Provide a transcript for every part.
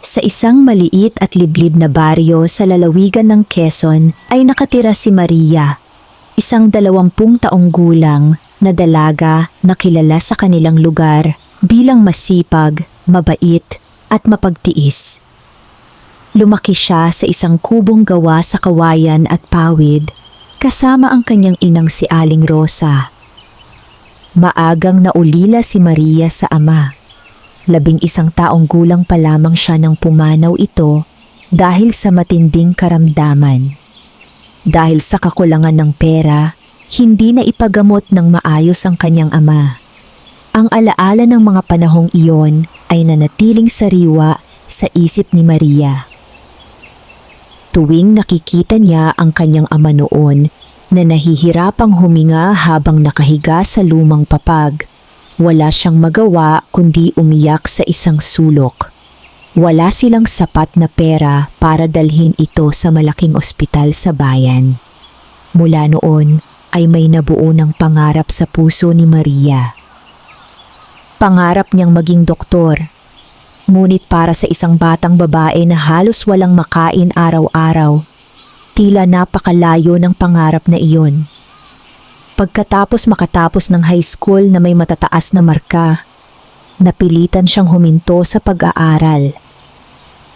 Sa isang maliit at liblib na baryo sa lalawigan ng Quezon ay nakatira si Maria, isang 20 taong gulang na dalaga na kilala sa kanilang lugar bilang masipag, mabait at mapagtiis. Lumaki siya sa isang kubong gawa sa kawayan at pawid kasama ang kanyang inang si Aling Rosa. Maagang naulila si Maria sa ama. 11 taong gulang pa lamang siya nang pumanaw ito dahil sa matinding karamdaman. Dahil sa kakulangan ng pera, hindi na ipagamot ng maayos ang kanyang ama. Ang alaala ng mga panahong iyon ay nanatiling sariwa sa isip ni Maria. Tuwing nakikita niya ang kanyang ama noon na nahihirapang huminga habang nakahiga sa lumang papag, wala siyang magawa kundi umiyak sa isang sulok. Wala silang sapat na pera para dalhin ito sa malaking ospital sa bayan. Mula noon ay may nabuo ng pangarap sa puso ni Maria. Pangarap niyang maging doktor. Ngunit para sa isang batang babae na halos walang makain araw-araw, tila napakalayo ng pangarap na iyon. Pagkatapos makatapos ng high school na may matataas na marka, napilitan siyang huminto sa pag-aaral.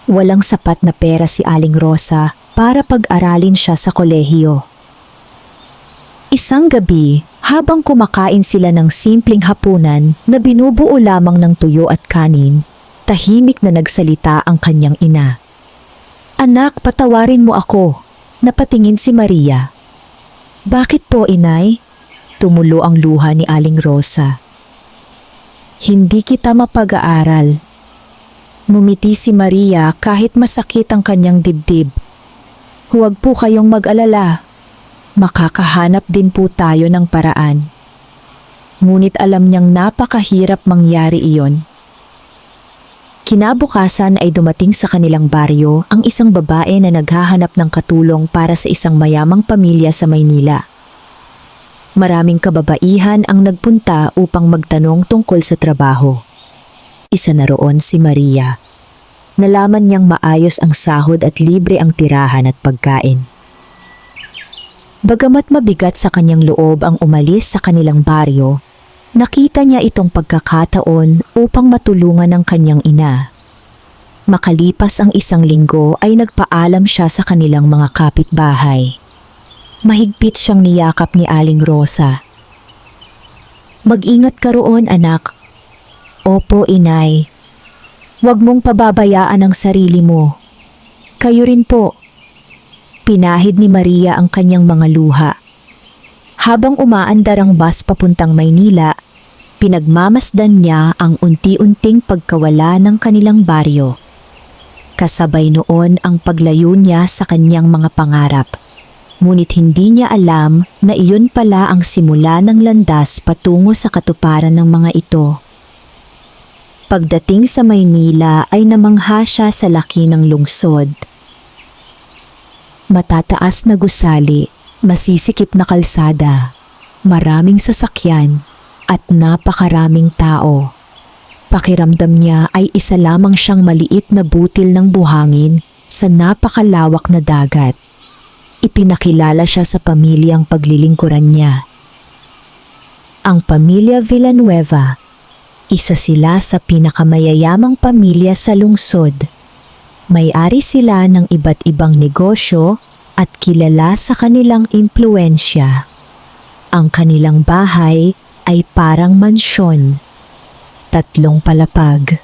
Walang sapat na pera si Aling Rosa para pag-aralin siya sa kolehiyo. Isang gabi, habang kumakain sila ng simpleng hapunan na binubuo lamang ng tuyo at kanin, tahimik na nagsalita ang kanyang ina. "Anak, patawarin mo ako," napatingin si Maria. "Bakit po, inay?" Tumulo ang luha ni Aling Rosa. "Hindi kita mapag-aaral." Ngumiti si Maria kahit masakit ang kanyang dibdib. "Huwag po kayong mag-alala. Makakahanap din po tayo ng paraan." Ngunit alam niyang napakahirap mangyari iyon. Kinabukasan ay dumating sa kanilang baryo ang isang babae na naghahanap ng katulong para sa isang mayamang pamilya sa Maynila. Maraming kababaihan ang nagpunta upang magtanong tungkol sa trabaho. Isa na roon si Maria. Nalaman niyang maayos ang sahod at libre ang tirahan at pagkain. Bagamat mabigat sa kanyang loob ang umalis sa kanilang baryo, nakita niya itong pagkakataon upang matulungan ang kanyang ina. Makalipas ang 1 linggo ay nagpaalam siya sa kanilang mga kapitbahay. Mahigpit siyang niyakap ni Aling Rosa. "Mag-ingat ka roon, anak." "Opo, inay. Huwag mong pababayaan ang sarili mo." "Kayo rin po." Pinahid ni Maria ang kanyang mga luha. Habang umaandar ang bus papuntang Maynila, pinagmamasdan niya ang unti-unting pagkawala ng kanilang baryo. Kasabay noon ang paglayo niya sa kanyang mga pangarap. Ngunit hindi niya alam na iyon pala ang simula ng landas patungo sa katuparan ng mga ito. Pagdating sa Maynila ay namangha siya sa laki ng lungsod. Matataas na gusali, masisikip na kalsada, maraming sasakyan at napakaraming tao. Pakiramdam niya ay isa lamang siyang maliit na butil ng buhangin sa napakalawak na dagat. Ipinakilala siya sa pamilyang paglilingkuran niya. Ang pamilya Villanueva, isa sila sa pinakamayayamang pamilya sa lungsod. May-ari sila ng iba't ibang negosyo at kilala sa kanilang impluwensya. Ang kanilang bahay ay parang mansyon, 3 palapag.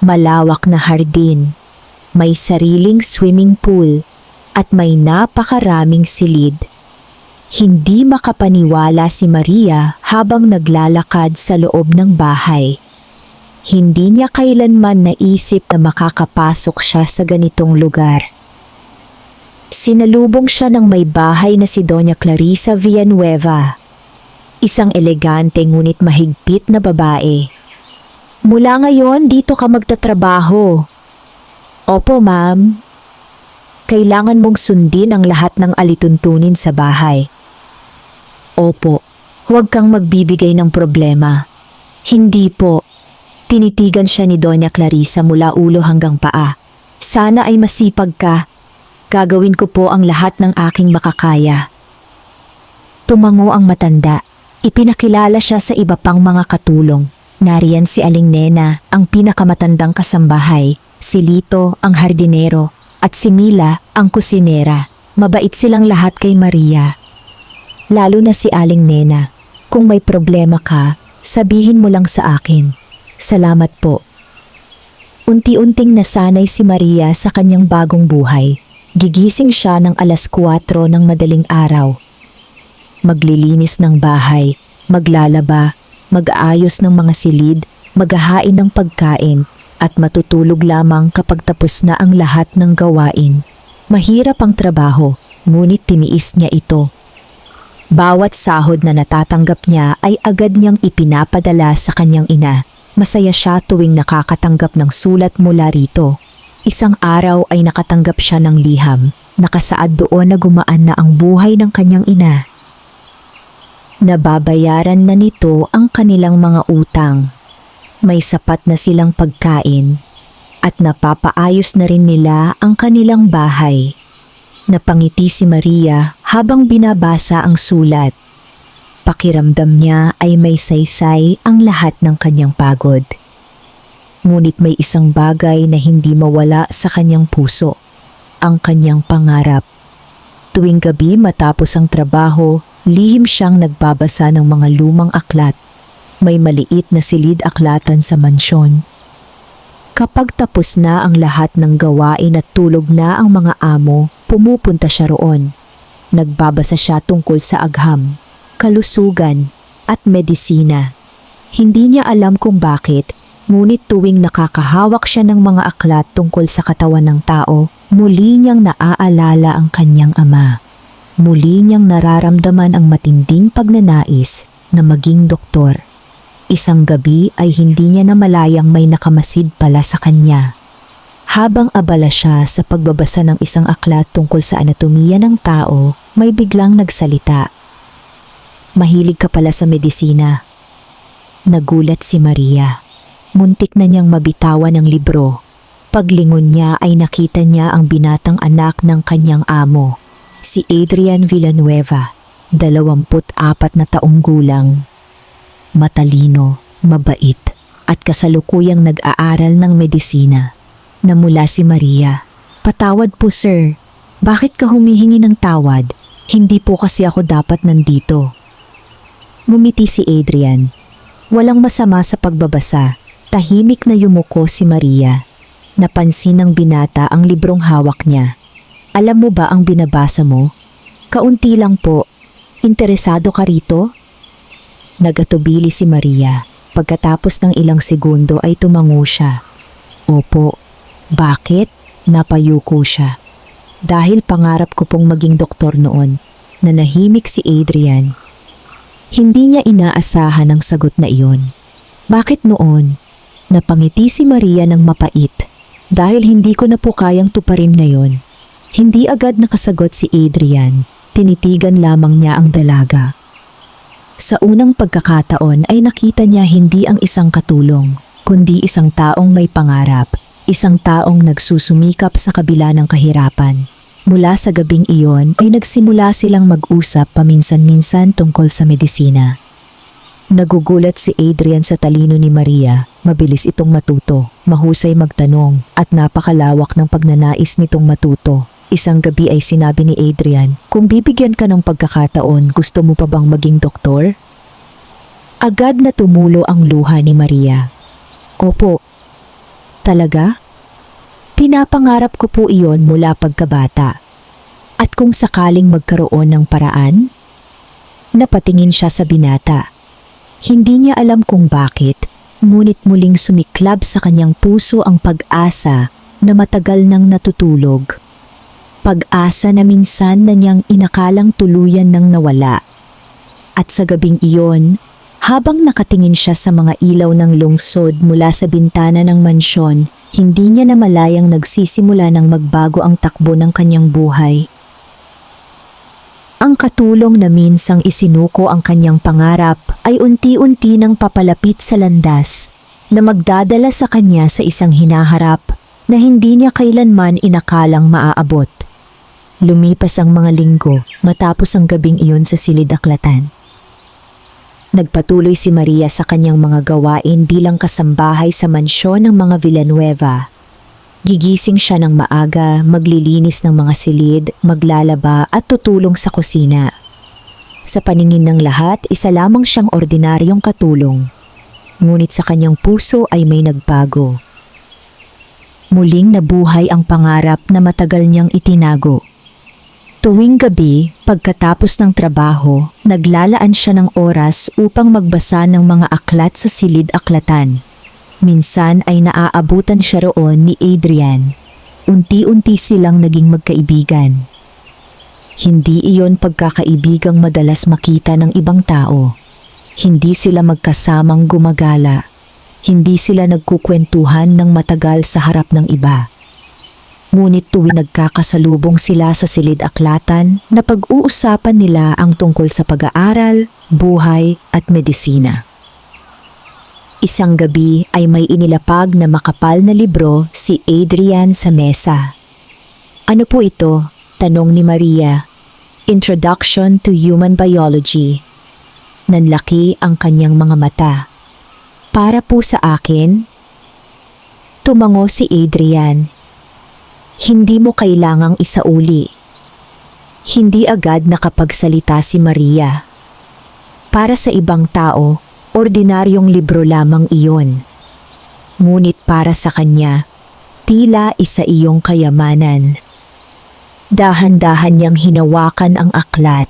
Malawak na hardin, may sariling swimming pool, at may napakaraming silid. Hindi makapaniwala si Maria habang naglalakad sa loob ng bahay. Hindi niya kailanman naisip na makakapasok siya sa ganitong lugar. Sinalubong siya ng may bahay na si Doña Clarisa Villanueva, isang elegante ngunit mahigpit na babae. "Mula ngayon dito ka magtatrabaho." "Opo, ma'am." "Kailangan mong sundin ang lahat ng alituntunin sa bahay." "Opo, huwag kang magbibigay ng problema." "Hindi po. Tinitigan siya ni Doña Clarissa mula ulo hanggang paa. Sana ay masipag ka. Gagawin ko po ang lahat ng aking makakaya. Tumango ang matanda. Ipinakilala siya sa iba pang mga katulong. Nariyan si Aling Nena, ang pinakamatandang kasambahay, si Lito, ang hardinero, at si Mila, ang kusinera. Mabait silang lahat kay Maria. Lalo na si Aling Nena. Kung may problema ka, sabihin mo lang sa akin. Salamat po. Unti-unting nasanay si Maria sa kanyang bagong buhay. Gigising siya ng alas 4 ng madaling araw. Maglilinis ng bahay, maglalaba, mag-aayos ng mga silid, maghahain ng pagkain, at matutulog lamang kapag tapos na ang lahat ng gawain. Mahirap ang trabaho, ngunit tiniis niya ito. Bawat sahod na natatanggap niya ay agad niyang ipinapadala sa kanyang ina. Masaya siya tuwing nakakatanggap ng sulat mula rito. Isang araw ay nakatanggap siya ng liham. Nakasaad doon na gumaan na ang buhay ng kanyang ina. Nababayaran na nito ang kanilang mga utang. May sapat na silang pagkain at napapaayos na rin nila ang kanilang bahay. Napangiti si Maria habang binabasa ang sulat. Pakiramdam niya ay may saysay ang lahat ng kanyang pagod. Ngunit may isang bagay na hindi mawala sa kanyang puso, ang kanyang pangarap. Tuwing gabi matapos ang trabaho, lihim siyang nagbabasa ng mga lumang aklat. May maliit na silid-aklatan sa mansyon. Kapag tapos na ang lahat ng gawain at tulog na ang mga amo, pumupunta siya roon. Nagbabasa siya tungkol sa agham, kalusugan at medisina. Hindi niya alam kung bakit, ngunit tuwing nakakahawak siya ng mga aklat tungkol sa katawan ng tao, muli niyang naaalala ang kanyang ama. Muli niyang nararamdaman ang matinding pagnanais na maging doktor. Isang gabi ay hindi niya namalayang may nakamasid pala sa kanya. Habang abala siya sa pagbabasa ng isang aklat tungkol sa anatomiya ng tao, may biglang nagsalita. Mahilig ka pala sa medisina. Nagulat si Maria. Muntik na niyang mabitawan ang libro. Paglingon niya ay nakita niya ang binatang anak ng kanyang amo, si Adrian Villanueva, 24 na taong gulang. Matalino, mabait, at kasalukuyang nag-aaral ng medisina. Namula si Maria. Patawad po sir, bakit ka humihingi ng tawad? Hindi po kasi ako dapat nandito. Ngumiti si Adrian. Walang masama sa pagbabasa. Tahimik na yumuko si Maria. Napansin ng binata ang librong hawak niya. Alam mo ba ang binabasa mo? Kaunti lang po. Interesado ka rito? Nagatubili si Maria. Pagkatapos ng ilang segundo ay tumango siya. Opo. Bakit? Napayuko siya. Dahil pangarap ko pong maging doktor noon. Nanahimik si Adrian. Hindi niya inaasahan ang sagot na iyon. Bakit noon? Napangiti si Maria ng mapait. Dahil hindi ko na po kayang tuparin ngayon. Hindi agad nakasagot si Adrian. Tinitigan lamang niya ang dalaga. Sa unang pagkakataon ay nakita niya hindi ang isang katulong, kundi isang taong may pangarap, isang taong nagsusumikap sa kabila ng kahirapan. Mula sa gabing iyon ay nagsimula silang mag-usap paminsan-minsan tungkol sa medisina. Nagugulat si Adrian sa talino ni Maria, mabilis itong matuto, mahusay magtanong at napakalawak ng pagnanais nitong matuto. Isang gabi ay sinabi ni Adrian, kung bibigyan ka ng pagkakataon, gusto mo pa bang maging doktor? Agad na tumulo ang luha ni Maria. Opo. Talaga? Pinapangarap ko po iyon mula pagkabata. At kung sakaling magkaroon ng paraan? Napatingin siya sa binata. Hindi niya alam kung bakit, ngunit muling sumiklab sa kanyang puso ang pag-asa na matagal nang natutulog. Pag-asa na minsan na niyang inakalang tuluyan nang nawala. At sa gabing iyon, habang nakatingin siya sa mga ilaw ng lungsod mula sa bintana ng mansyon, hindi niya namalayang nagsisimula ng magbago ang takbo ng kanyang buhay. Ang katulong na minsang isinuko ang kanyang pangarap ay unti-unti nang papalapit sa landas. na magdadala sa kanya sa isang hinaharap na hindi niya kailanman inakalang maaabot. Lumipas ang mga linggo matapos ang gabing iyon sa silid-aklatan. Nagpatuloy si Maria sa kanyang mga gawain bilang kasambahay sa mansyon ng mga Villanueva. Gigising siya ng maaga, maglilinis ng mga silid, maglalaba at tutulong sa kusina. Sa paningin ng lahat, isa lamang siyang ordinaryong katulong. Ngunit sa kanyang puso ay may nagbago. Muling nabuhay ang pangarap na matagal niyang itinago. Tuwing gabi, pagkatapos ng trabaho, naglalaan siya ng oras upang magbasa ng mga aklat sa silid-aklatan. Minsan ay naaabutan siya roon ni Adrian. Unti-unti silang naging magkaibigan. Hindi iyon pagkakaibigang madalas makita ng ibang tao. Hindi sila magkasamang gumagala. Hindi sila nagkukwentuhan ng matagal sa harap ng iba. Ngunit tuwing nagkakasalubong sila sa silid-aklatan, napag-uusapan nila ang tungkol sa pag-aaral, buhay at medisina. Isang gabi ay may inilapag na makapal na libro si Adrian sa mesa. "Ano po ito?" tanong ni Maria. "Introduction to Human Biology." Nanlaki ang kanyang mga mata. "Para po sa akin?" Tumango si Adrian. Hindi mo kailangang isauli. Hindi agad nakapagsalita si Maria. Para sa ibang tao, ordinaryong libro lamang iyon. Ngunit para sa kanya, tila isa iyong kayamanan. Dahan-dahan niyang hinawakan ang aklat.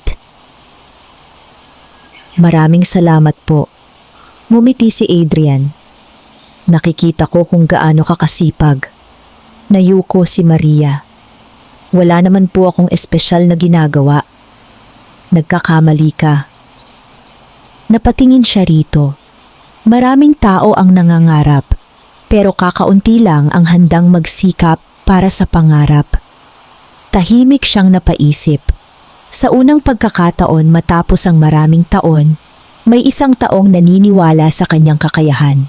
"Maraming salamat po." Ngumiti si Adrian. "Nakikita ko kung gaano ka kasipag." Nayuko si Maria. "Wala naman po akong espesyal na ginagawa." "Nagkakamali ka." Napatingin siya rito. Maraming tao ang nangangarap, pero kakaunti lang ang handang magsikap para sa pangarap. Tahimik siyang napaisip. Sa unang pagkakataon matapos ang maraming taon, may isang taong naniniwala sa kanyang kakayahan.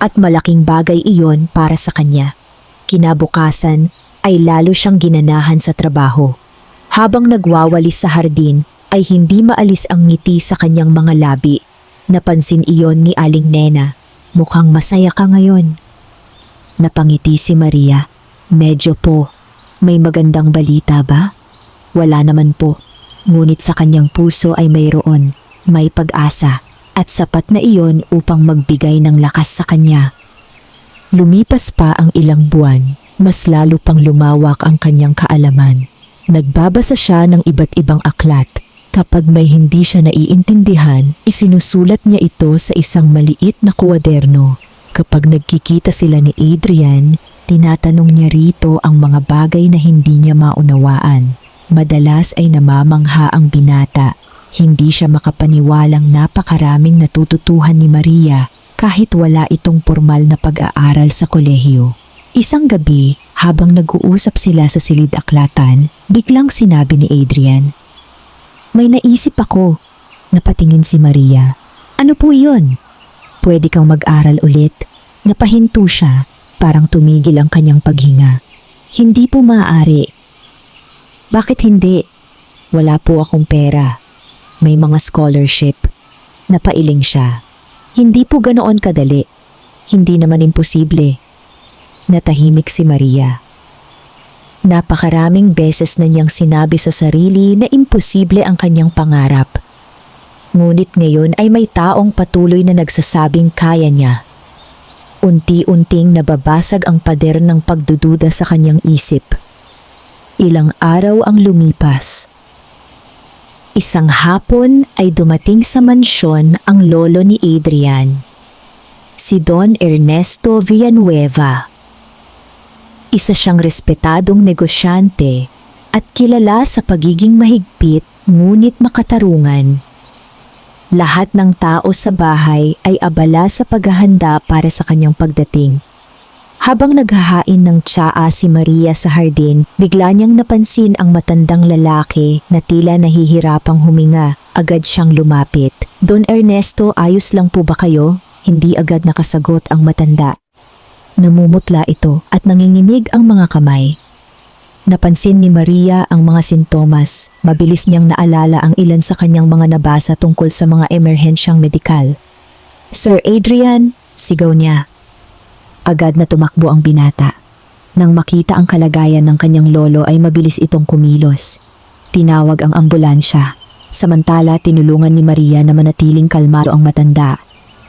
At malaking bagay iyon para sa kanya. Kinabukasan ay lalo siyang ginanahan sa trabaho. Habang nagwawalis sa hardin ay hindi maalis ang ngiti sa kanyang mga labi. Napansin iyon ni Aling Nena. "Mukhang masaya ka ngayon." Napangiti si Maria. "Medyo po. May magandang balita ba?" "Wala naman po." Ngunit sa kanyang puso ay mayroon. May pag-asa at sapat na iyon upang magbigay ng lakas sa kanya. Lumipas pa ang ilang buwan, mas lalo pang lumawak ang kanyang kaalaman. Nagbabasa siya ng iba't ibang aklat. Kapag may hindi siya naiintindihan, isinusulat niya ito sa isang maliit na kuwaderno. Kapag nagkikita sila ni Adrian, tinatanong niya rito ang mga bagay na hindi niya maunawaan. Madalas ay namamangha ang binata. Hindi siya makapaniwalang napakaraming natututuhan ni Maria kahit wala itong formal na pag-aaral sa kolehiyo. Isang gabi, habang nag-uusap sila sa silid-aklatan, biglang sinabi ni Adrian, "May naisip ako." Napatingin si Maria. "Ano po iyon?" "Pwede kang mag-aral ulit." Napahinto siya, parang tumigil ang kanyang paghinga. "Hindi po maaari." "Bakit hindi?" "Wala po akong pera. May mga scholarship." Napailing siya. "Hindi po ganoon kadali. Hindi naman imposible." Natahimik si Maria. Napakaraming beses na niyang sinabi sa sarili na imposible ang kanyang pangarap. Ngunit ngayon ay may taong patuloy na nagsasabing kaya niya. Unti-unting nababasag ang pader ng pagdududa sa kanyang isip. Ilang araw ang lumipas. Isang hapon ay dumating sa mansyon ang lolo ni Adrian, si Don Ernesto Villanueva. Isa siyang respetadong negosyante at kilala sa pagiging mahigpit ngunit makatarungan. Lahat ng tao sa bahay ay abala sa paghahanda para sa kanyang pagdating. Habang naghahain ng tsaa si Maria sa hardin, bigla niyang napansin ang matandang lalaki na tila nahihirapang huminga. Agad siyang lumapit. "Don Ernesto, ayos lang po ba kayo?" hindi agad nakasagot ang matanda. Namumutla ito at nanginginig ang mga kamay. Napansin ni Maria ang mga sintomas. Mabilis niyang naalala ang ilan sa kanyang mga nabasa tungkol sa mga emerhensyang medikal. "Sir Adrian!" sigaw niya. Agad na tumakbo ang binata. Nang makita ang kalagayan ng kanyang lolo ay mabilis itong kumilos. Tinawag ang ambulansya. Samantala tinulungan ni Maria na manatiling kalmado ang matanda.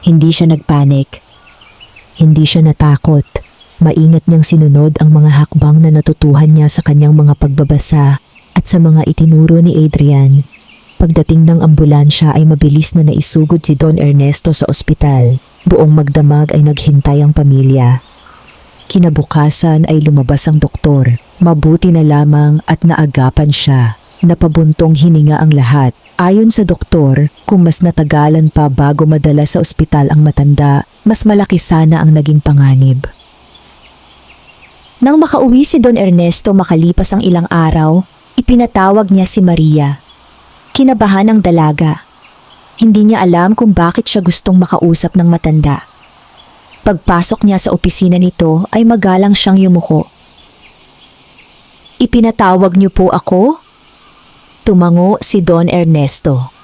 Hindi siya nagpanik. Hindi siya natakot. Maingat niyang sinunod ang mga hakbang na natutuhan niya sa kanyang mga pagbabasa at sa mga itinuro ni Adrian. Pagdating ng ambulansya ay mabilis na naisugod si Don Ernesto sa ospital. Buong magdamag ay naghintay ang pamilya. Kinabukasan ay lumabas ang doktor. Mabuti na lamang at naagapan siya. Napabuntong hininga ang lahat. Ayon sa doktor, kung mas natagalan pa bago madala sa ospital ang matanda, mas malaki sana ang naging panganib. Nang makauwi si Don Ernesto makalipas ang ilang araw, ipinatawag niya si Maria. Kinabahan ang dalaga. Hindi niya alam kung bakit siya gustong makausap ng matanda. Pagpasok niya sa opisina nito ay magalang siyang yumuko. "Ipinatawag niyo po ako?" Tumango si Don Ernesto.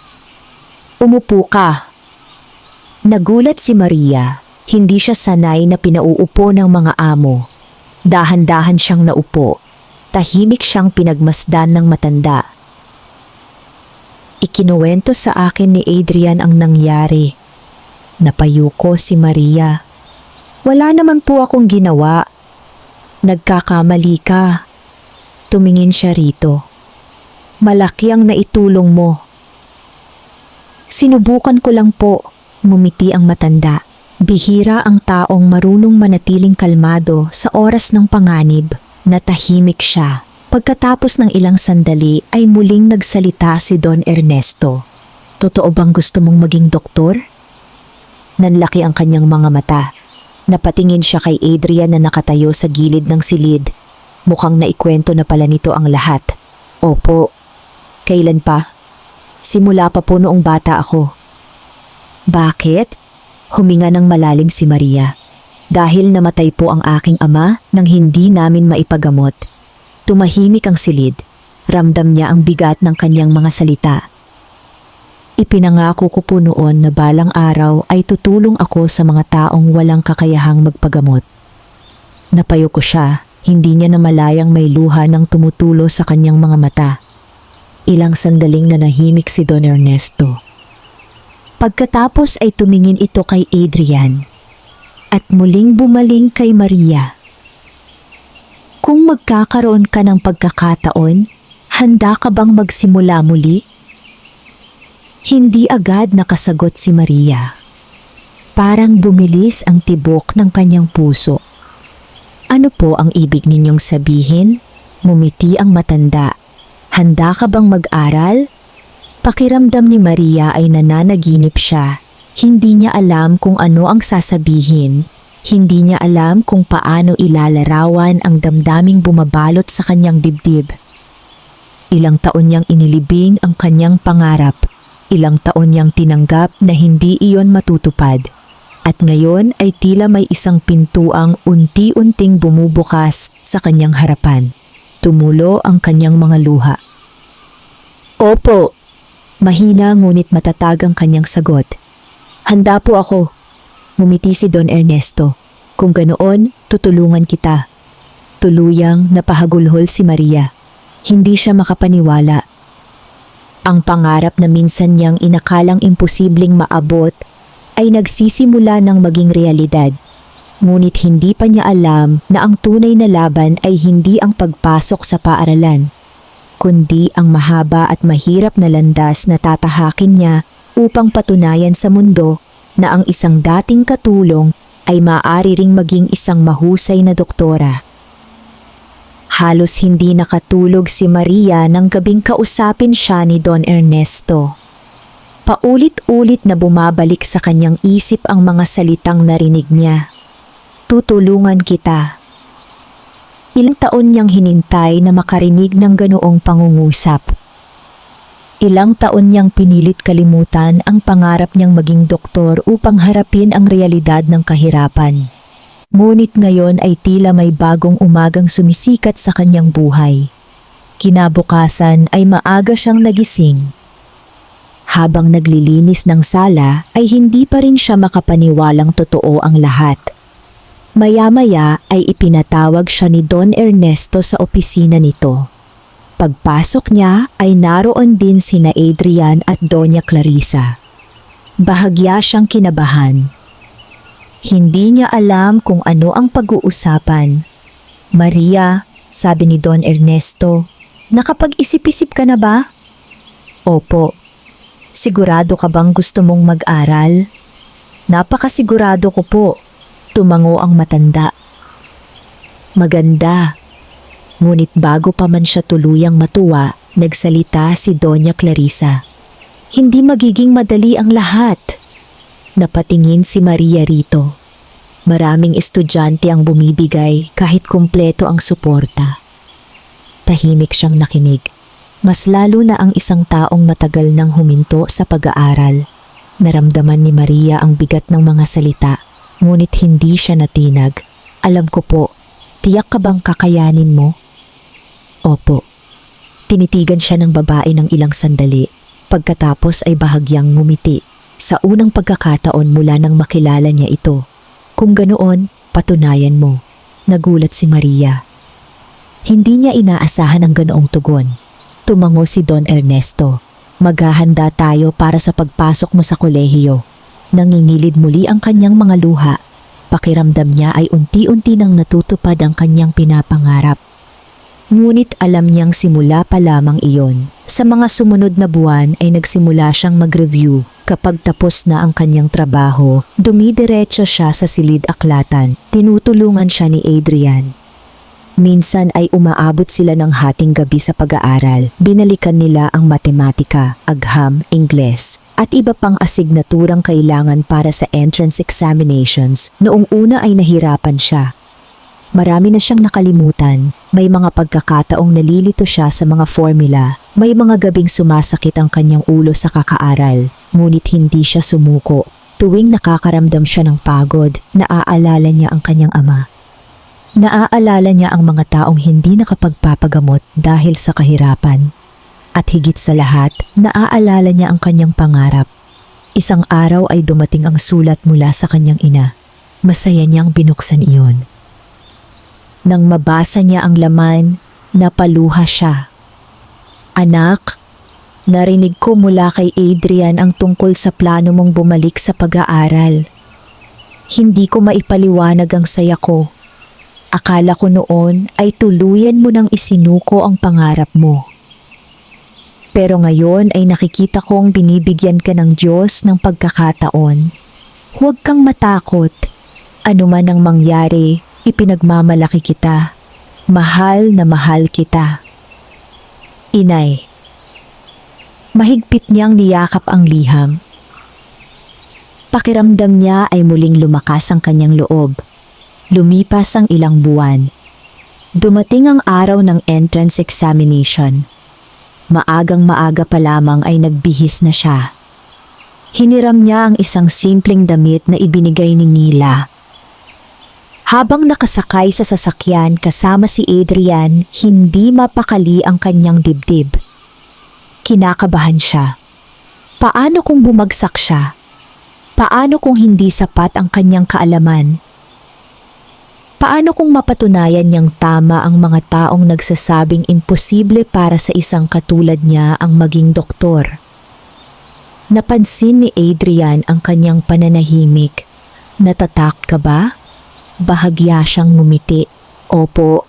"Umupo ka." Nagulat si Maria. Hindi siya sanay na pinauupo ng mga amo. Dahan-dahan siyang naupo. Tahimik siyang pinagmasdan ng matanda. "Ikinuwento sa akin ni Adrian ang nangyari." Napayuko si Maria. "Wala naman po akong ginawa." "Nagkakamali ka." Tumingin siya rito. "Malaki ang naitulong mo." "Sinubukan ko lang po," ngumiti ang matanda. Bihira ang taong marunong manatiling kalmado sa oras ng panganib. Natahimik siya. Pagkatapos ng ilang sandali ay muling nagsalita si Don Ernesto. "Totoo bang gusto mong maging doktor?" Nanlaki ang kanyang mga mata. Napatingin siya kay Adrian na nakatayo sa gilid ng silid. Mukhang naikwento na pala nito ang lahat. "Opo." "Kailan pa?" "Simula pa po noong bata ako." "Bakit?" Huminga ng malalim si Maria. "Dahil namatay po ang aking ama nang hindi namin maipagamot." Tumahimik ang silid. Ramdam niya ang bigat ng kanyang mga salita. "Ipinangako ko po noon na balang araw ay tutulong ako sa mga taong walang kakayahang magpagamot." Napayuko siya. Hindi niya namalayang may luha ng tumutulo sa kanyang mga mata. Ilang sandaling nanahimik si Don Ernesto. Pagkatapos ay tumingin ito kay Adrian at muling bumaling kay Maria. "Kung magkakaroon ka ng pagkakataon, handa ka bang magsimula muli?" Hindi agad nakasagot si Maria. Parang bumilis ang tibok ng kanyang puso. "Ano po ang ibig ninyong sabihin?" Ngumiti ang matanda. "Handa ka bang mag-aral?" Pakiramdam ni Maria ay nananaginip siya. Hindi niya alam kung ano ang sasabihin. Hindi niya alam kung paano ilalarawan ang damdaming bumabalot sa kanyang dibdib. Ilang taon niyang inilibing ang kanyang pangarap. Ilang taon niyang tinanggap na hindi iyon matutupad. At ngayon ay tila may isang pintuang unti-unting bumubukas sa kanyang harapan. Tumulo ang kanyang mga luha. "Opo." Mahina ngunit matatag ang kanyang sagot. "Handa po ako." Ngumiti si Don Ernesto. "Kung ganoon, tutulungan kita." Tuluyang napahagulhol si Maria. Hindi siya makapaniwala. Ang pangarap na minsan niyang inakalang imposibleng maabot ay nagsisimula ng maging realidad. Ngunit hindi pa niya alam na ang tunay na laban ay hindi ang pagpasok sa paaralan, kundi ang mahaba at mahirap na landas na tatahakin niya upang patunayan sa mundo na ang isang dating katulong ay maaari ring maging isang mahusay na doktora. Halos hindi nakatulog si Maria nang gabing kausapin siya ni Don Ernesto. Paulit-ulit na bumabalik sa kanyang isip ang mga salitang narinig niya. "Tutulungan kita." Ilang taon niyang hinintay na makarinig ng ganoong pangungusap. Ilang taon niyang pinilit kalimutan ang pangarap niyang maging doktor upang harapin ang realidad ng kahirapan. Ngunit ngayon ay tila may bagong umagang sumisikat sa kanyang buhay. Kinabukasan ay maaga siyang nagising. Habang naglilinis ng sala ay hindi pa rin siya makapaniwalang totoo ang lahat. Maya-maya ay ipinatawag siya ni Don Ernesto sa opisina nito. Pagpasok niya ay naroon din sina Adrian at Doña Clarisa. Bahagya siyang kinabahan. Hindi niya alam kung ano ang pag-uusapan. "Maria," sabi ni Don Ernesto, "nakapag-isip-isip ka na ba?" "Opo." "Sigurado ka bang gusto mong mag-aral?" "Napakasigurado ko po," tumango ang matanda. "Maganda." Ngunit bago pa man siya tuluyang matuwa, nagsalita si Doña Clarisa. "Hindi magiging madali ang lahat." Napatingin si Maria rito. Maraming estudyante ang bumibigay kahit kumpleto ang suporta. Tahimik siyang nakinig. Mas lalo na ang isang taong matagal nang huminto sa pag-aaral. Naramdaman ni Maria ang bigat ng mga salita, ngunit hindi siya natinag. "Alam ko po, tiyak ka bang kakayanin mo?" "Opo." Tinitigan siya ng babae ng ilang sandali. Pagkatapos ay bahagyang ngumiti. Sa unang pagkakataon mula nang makilala niya ito. "Kung ganoon, patunayan mo." Nagulat si Maria. Hindi niya inaasahan ang ganoong tugon. Tumango si Don Ernesto. "Maghahanda tayo para sa pagpasok mo sa kolehiyo." Nangingilid muli ang kanyang mga luha. Pakiramdam niya ay unti-unti nang natutupad ang kanyang pinapangarap. Ngunit alam niyang simula pa lamang iyon. Sa mga sumunod na buwan ay nagsimula siyang mag-review. Kapag tapos na ang kanyang trabaho, dumidiretso siya sa silid-aklatan. Tinutulungan siya ni Adrian. Minsan ay umaabot sila ng hating gabi sa pag-aaral. Binalikan nila ang matematika, agham, Ingles, at iba pang asignaturang kailangan para sa entrance examinations. Noong una ay nahirapan siya. Marami na siyang nakalimutan. May mga pagkakataong nalilito siya sa mga formula. May mga gabing sumasakit ang kanyang ulo sa kakaaral. Ngunit hindi siya sumuko. Tuwing nakakaramdam siya ng pagod, naaalala niya ang kanyang ama. Naaalala niya ang mga taong hindi nakapagpapagamot dahil sa kahirapan. At higit sa lahat, naaalala niya ang kanyang pangarap. Isang araw ay dumating ang sulat mula sa kanyang ina. Masaya niyang binuksan iyon. Nang mabasa niya ang laman, napaluha siya. "Anak, narinig ko mula kay Adrian ang tungkol sa plano mong bumalik sa pag-aaral. Hindi ko maipaliwanag ang saya ko. Akala ko noon ay tuluyan mo nang isinuko ang pangarap mo. Pero ngayon ay nakikita kong binibigyan ka ng Diyos ng pagkakataon. Huwag kang matakot. Ano man ang mangyari, ipinagmamalaki kita. Mahal na mahal kita." "Inay." Mahigpit niyang niyakap ang liham. Pakiramdam niya ay muling lumakas ang kanyang loob. Lumipas ang ilang buwan. Dumating ang araw ng entrance examination. Maagang-maaga pa lamang ay nagbihis na siya. Hiniram niya ang isang simpleng damit na ibinigay ni Mila. Habang nakasakay sa sasakyan kasama si Adrian, hindi mapakali ang kanyang dibdib. Kinakabahan siya. Paano kung bumagsak siya? Paano kung hindi sapat ang kanyang kaalaman? Paano kung mapatunayan niyang tama ang mga taong nagsasabing imposible para sa isang katulad niya ang maging doktor? Napansin ni Adrian ang kanyang pananahimik. "Natatak ka ba?" Bahagya siyang ngumiti. "Opo."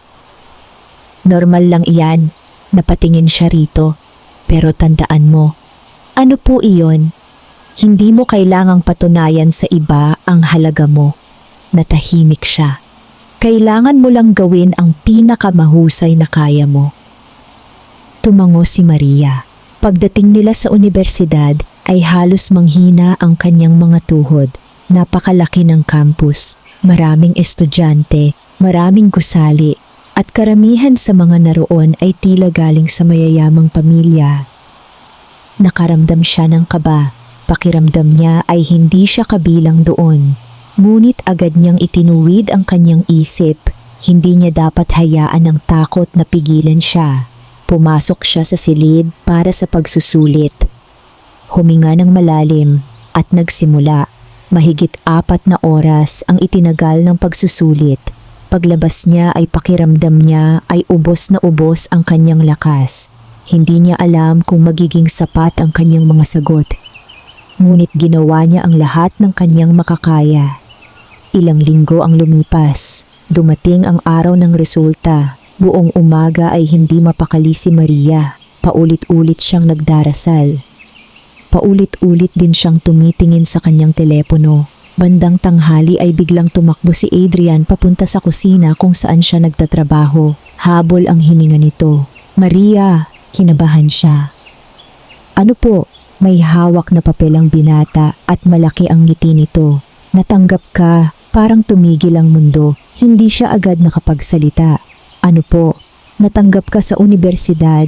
"Normal lang iyan." Napatingin siya rito. "Pero tandaan mo, ano po iyon? Hindi mo kailangang patunayan sa iba ang halaga mo." Natahimik siya. "Kailangan mo lang gawin ang pinakamahusay na kaya mo." Tumango si Maria. Pagdating nila sa universidad ay halos manghina ang kanyang mga tuhod. Napakalaki ng campus, maraming estudyante, maraming gusali, at karamihan sa mga naroon ay tila galing sa mayayamang pamilya. Nakaramdam siya ng kaba. Pakiramdam niya ay hindi siya kabilang doon. Ngunit agad niyang itinuwid ang kanyang isip. Hindi niya dapat hayaan ng takot na pigilan siya. Pumasok siya sa silid para sa pagsusulit. Huminga ng malalim at nagsimula. Mahigit 4 na oras ang itinagal ng pagsusulit. Paglabas niya ay pakiramdam niya ay ubos na ubos ang kanyang lakas. Hindi niya alam kung magiging sapat ang kanyang mga sagot. Ngunit ginawa niya ang lahat ng kanyang makakaya. Ilang linggo ang lumipas. Dumating ang araw ng resulta. Buong umaga ay hindi mapakali si Maria. Paulit-ulit siyang nagdarasal. Paulit-ulit din siyang tumitingin sa kanyang telepono. Bandang tanghali ay biglang tumakbo si Adrian papunta sa kusina kung saan siya nagtatrabaho. Habol ang hininga nito. "Maria!" Kinabahan siya. "Ano po?" May hawak na papel ang binata at malaki ang ngiti nito. "Natanggap ka." Parang tumigil ang mundo. Hindi siya agad nakapagsalita. "Ano po?" "Natanggap ka sa universidad."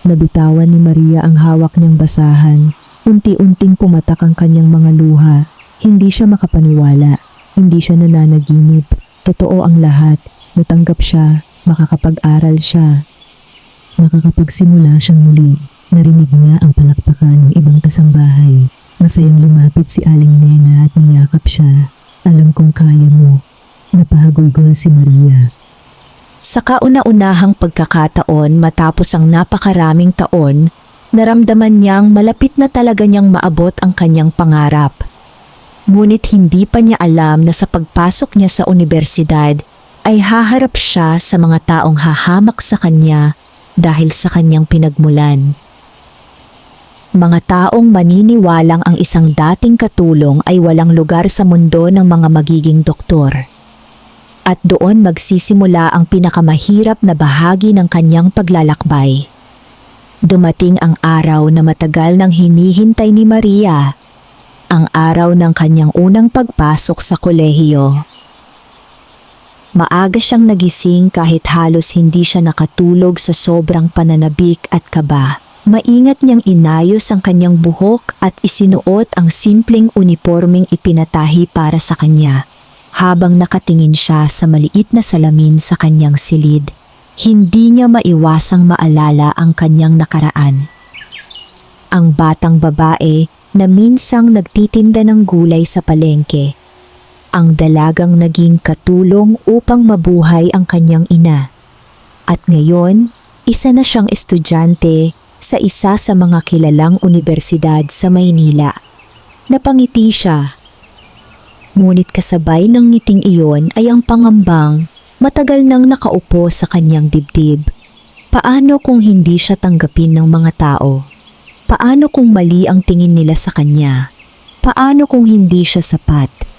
Nabitawan ni Maria ang hawak niyang basahan. Unti-unting pumatak ang kanyang mga luha. Hindi siya makapaniwala. Hindi siya nananaginip. Totoo ang lahat. Natanggap siya. Makakapag-aral siya. Makakapagsimula siyang muli. Narinig niya ang palakpakan ng ibang kasambahay. Masayang lumapit si Aling Nena at niyakap siya. "Alam kong kaya mo." Napahagulgol si Maria. Sa kauna-unahang pagkakataon matapos ang napakaraming taon, naramdaman niyang malapit na talaga niyang maabot ang kanyang pangarap. Ngunit hindi pa niya alam na sa pagpasok niya sa universidad ay haharap siya sa mga taong hahamak sa kanya dahil sa kanyang pinagmulan. Mga taong maniniwalang ang isang dating katulong ay walang lugar sa mundo ng mga magiging doktor. At doon magsisimula ang pinakamahirap na bahagi ng kanyang paglalakbay. Dumating ang araw na matagal nang hinihintay ni Maria, ang araw ng kanyang unang pagpasok sa kolehiyo. Maaga siyang nagising kahit halos hindi siya nakatulog sa sobrang pananabik at kaba. Maingat niyang inayos ang kanyang buhok at isinuot ang simpleng unipormeng ipinatahi para sa kanya. Habang nakatingin siya sa maliit na salamin sa kanyang silid, hindi niya maiwasang maalala ang kanyang nakaraan. Ang batang babae na minsang nagtitinda ng gulay sa palengke. Ang dalagang naging katulong upang mabuhay ang kanyang ina. At ngayon, isa na siyang estudyante sa isa sa mga kilalang universidad sa Maynila. Napangiti siya. Ngunit kasabay ng ngiting iyon ay ang pangambang matagal nang nakaupo sa kanyang dibdib. Paano kung hindi siya tanggapin ng mga tao? Paano kung mali ang tingin nila sa kanya? Paano kung hindi siya sapat?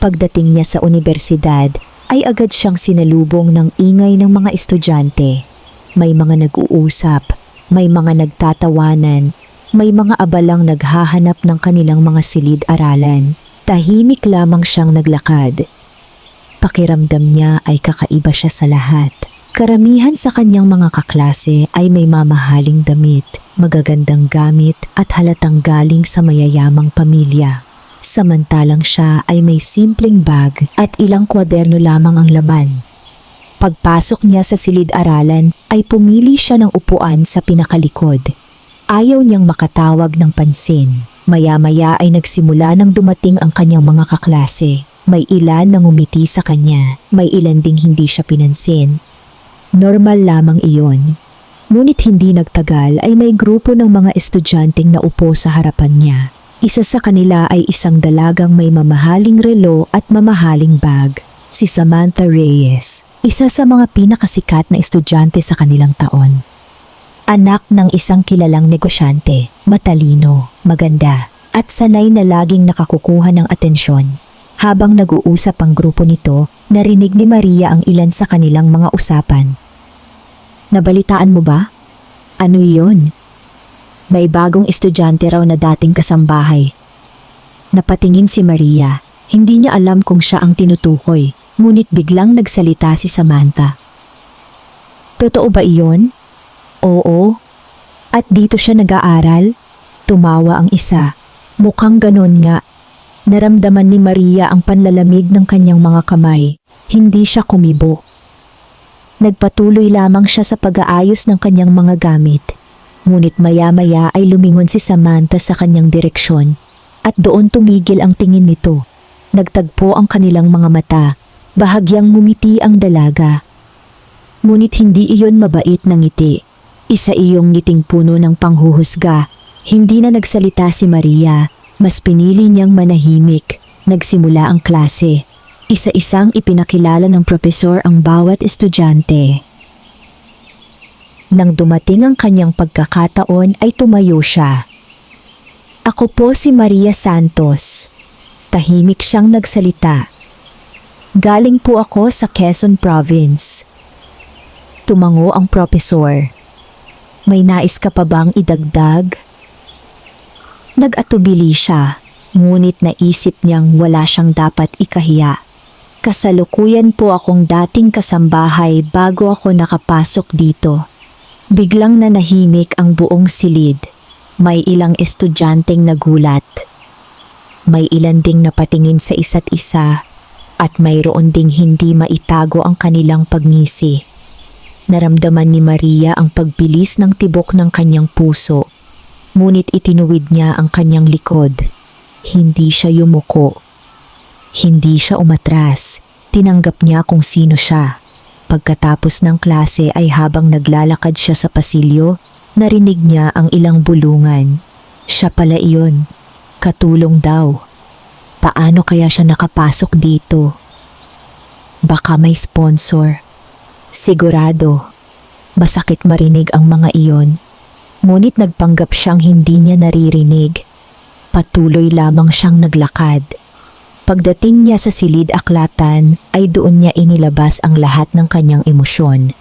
Pagdating niya sa universidad ay agad siyang sinalubong ng ingay ng mga estudyante. May mga nag-uusap, may mga nagtatawanan, may mga abalang naghahanap ng kanilang mga silid-aralan. Tahimik lamang siyang naglakad. Pakiramdam niya ay kakaiba siya sa lahat. Karamihan sa kanyang mga kaklase ay may mamahaling damit, magagandang gamit at halatang galing sa mayayamang pamilya. Samantalang siya ay may simpleng bag at ilang kwaderno lamang ang laman. Pagpasok niya sa silid-aralan ay pumili siya ng upuan sa pinakalikod. Ayaw niyang makatawag ng pansin. Maya-maya ay nagsimula nang dumating ang kanyang mga kaklase. May ilan na ngumiti sa kanya, may ilan ding hindi siya pinansin. Normal lamang iyon. Ngunit hindi nagtagal ay may grupo ng mga estudyanteng naupo sa harapan niya. Isa sa kanila ay isang dalagang may mamahaling relo at mamahaling bag, si Samantha Reyes, isa sa mga pinakasikat na estudyante sa kanilang taon. Anak ng isang kilalang negosyante, matalino, maganda, at sanay na laging nakakukuha ng atensyon. Habang nag-uusap ang grupo nito, narinig ni Maria ang ilan sa kanilang mga usapan. "Nabalitaan mo ba? Ano yun?" "May bagong estudyante raw na dating kasambahay." Napatingin si Maria. Hindi niya alam kung siya ang tinutukoy, ngunit biglang nagsalita si Samantha. "Totoo ba iyon?" "Oo." At dito siya nag-aaral? Tumawa ang isa. Mukhang ganon nga. Naramdaman ni Maria ang panlalamig ng kanyang mga kamay. Hindi siya kumibo. Nagpatuloy lamang siya sa pag-aayos ng kanyang mga gamit. Ngunit maya-maya ay lumingon si Samantha sa kanyang direksyon at doon tumigil ang tingin nito. Nagtagpo ang kanilang mga mata. Bahagyang ngumiti ang dalaga. Ngunit hindi iyon mabait na ngiti. Isa iyong ngiting puno ng panghuhusga. Hindi na nagsalita si Maria. Mas pinili niyang manahimik. Nagsimula ang klase. Isa-isang ipinakilala ng propesor ang bawat estudyante. Nang dumating ang kanyang pagkakataon ay tumayo siya. Ako po si Maria Santos. Tahimik siyang nagsalita. Galing po ako sa Quezon Province. Tumango ang propesor. May nais ka pa bang idagdag? Nag-atubili siya, ngunit naisip niyang wala siyang dapat ikahiya. Kasalukuyan po akong dating kasambahay bago ako nakapasok dito. Biglang nanahimik ang buong silid. May ilang estudyanteng nagulat. May ilan ding napatingin sa isa't isa at mayroon ding hindi maitago ang kanilang pagngisi. Naramdaman ni Maria ang pagbilis ng tibok ng kanyang puso. Ngunit itinuwid niya ang kanyang likod. Hindi siya yumuko. Hindi siya umatras. Tinanggap niya kung sino siya. Pagkatapos ng klase ay habang naglalakad siya sa pasilyo, narinig niya ang ilang bulungan. Siya pala iyon. Katulong daw. Paano kaya siya nakapasok dito? Baka may sponsor. Sigurado. Masakit marinig ang mga iyon. Ngunit nagpanggap siyang hindi niya naririnig. Patuloy lamang siyang naglakad. Pagdating niya sa silid aklatan ay doon niya inilabas ang lahat ng kanyang emosyon.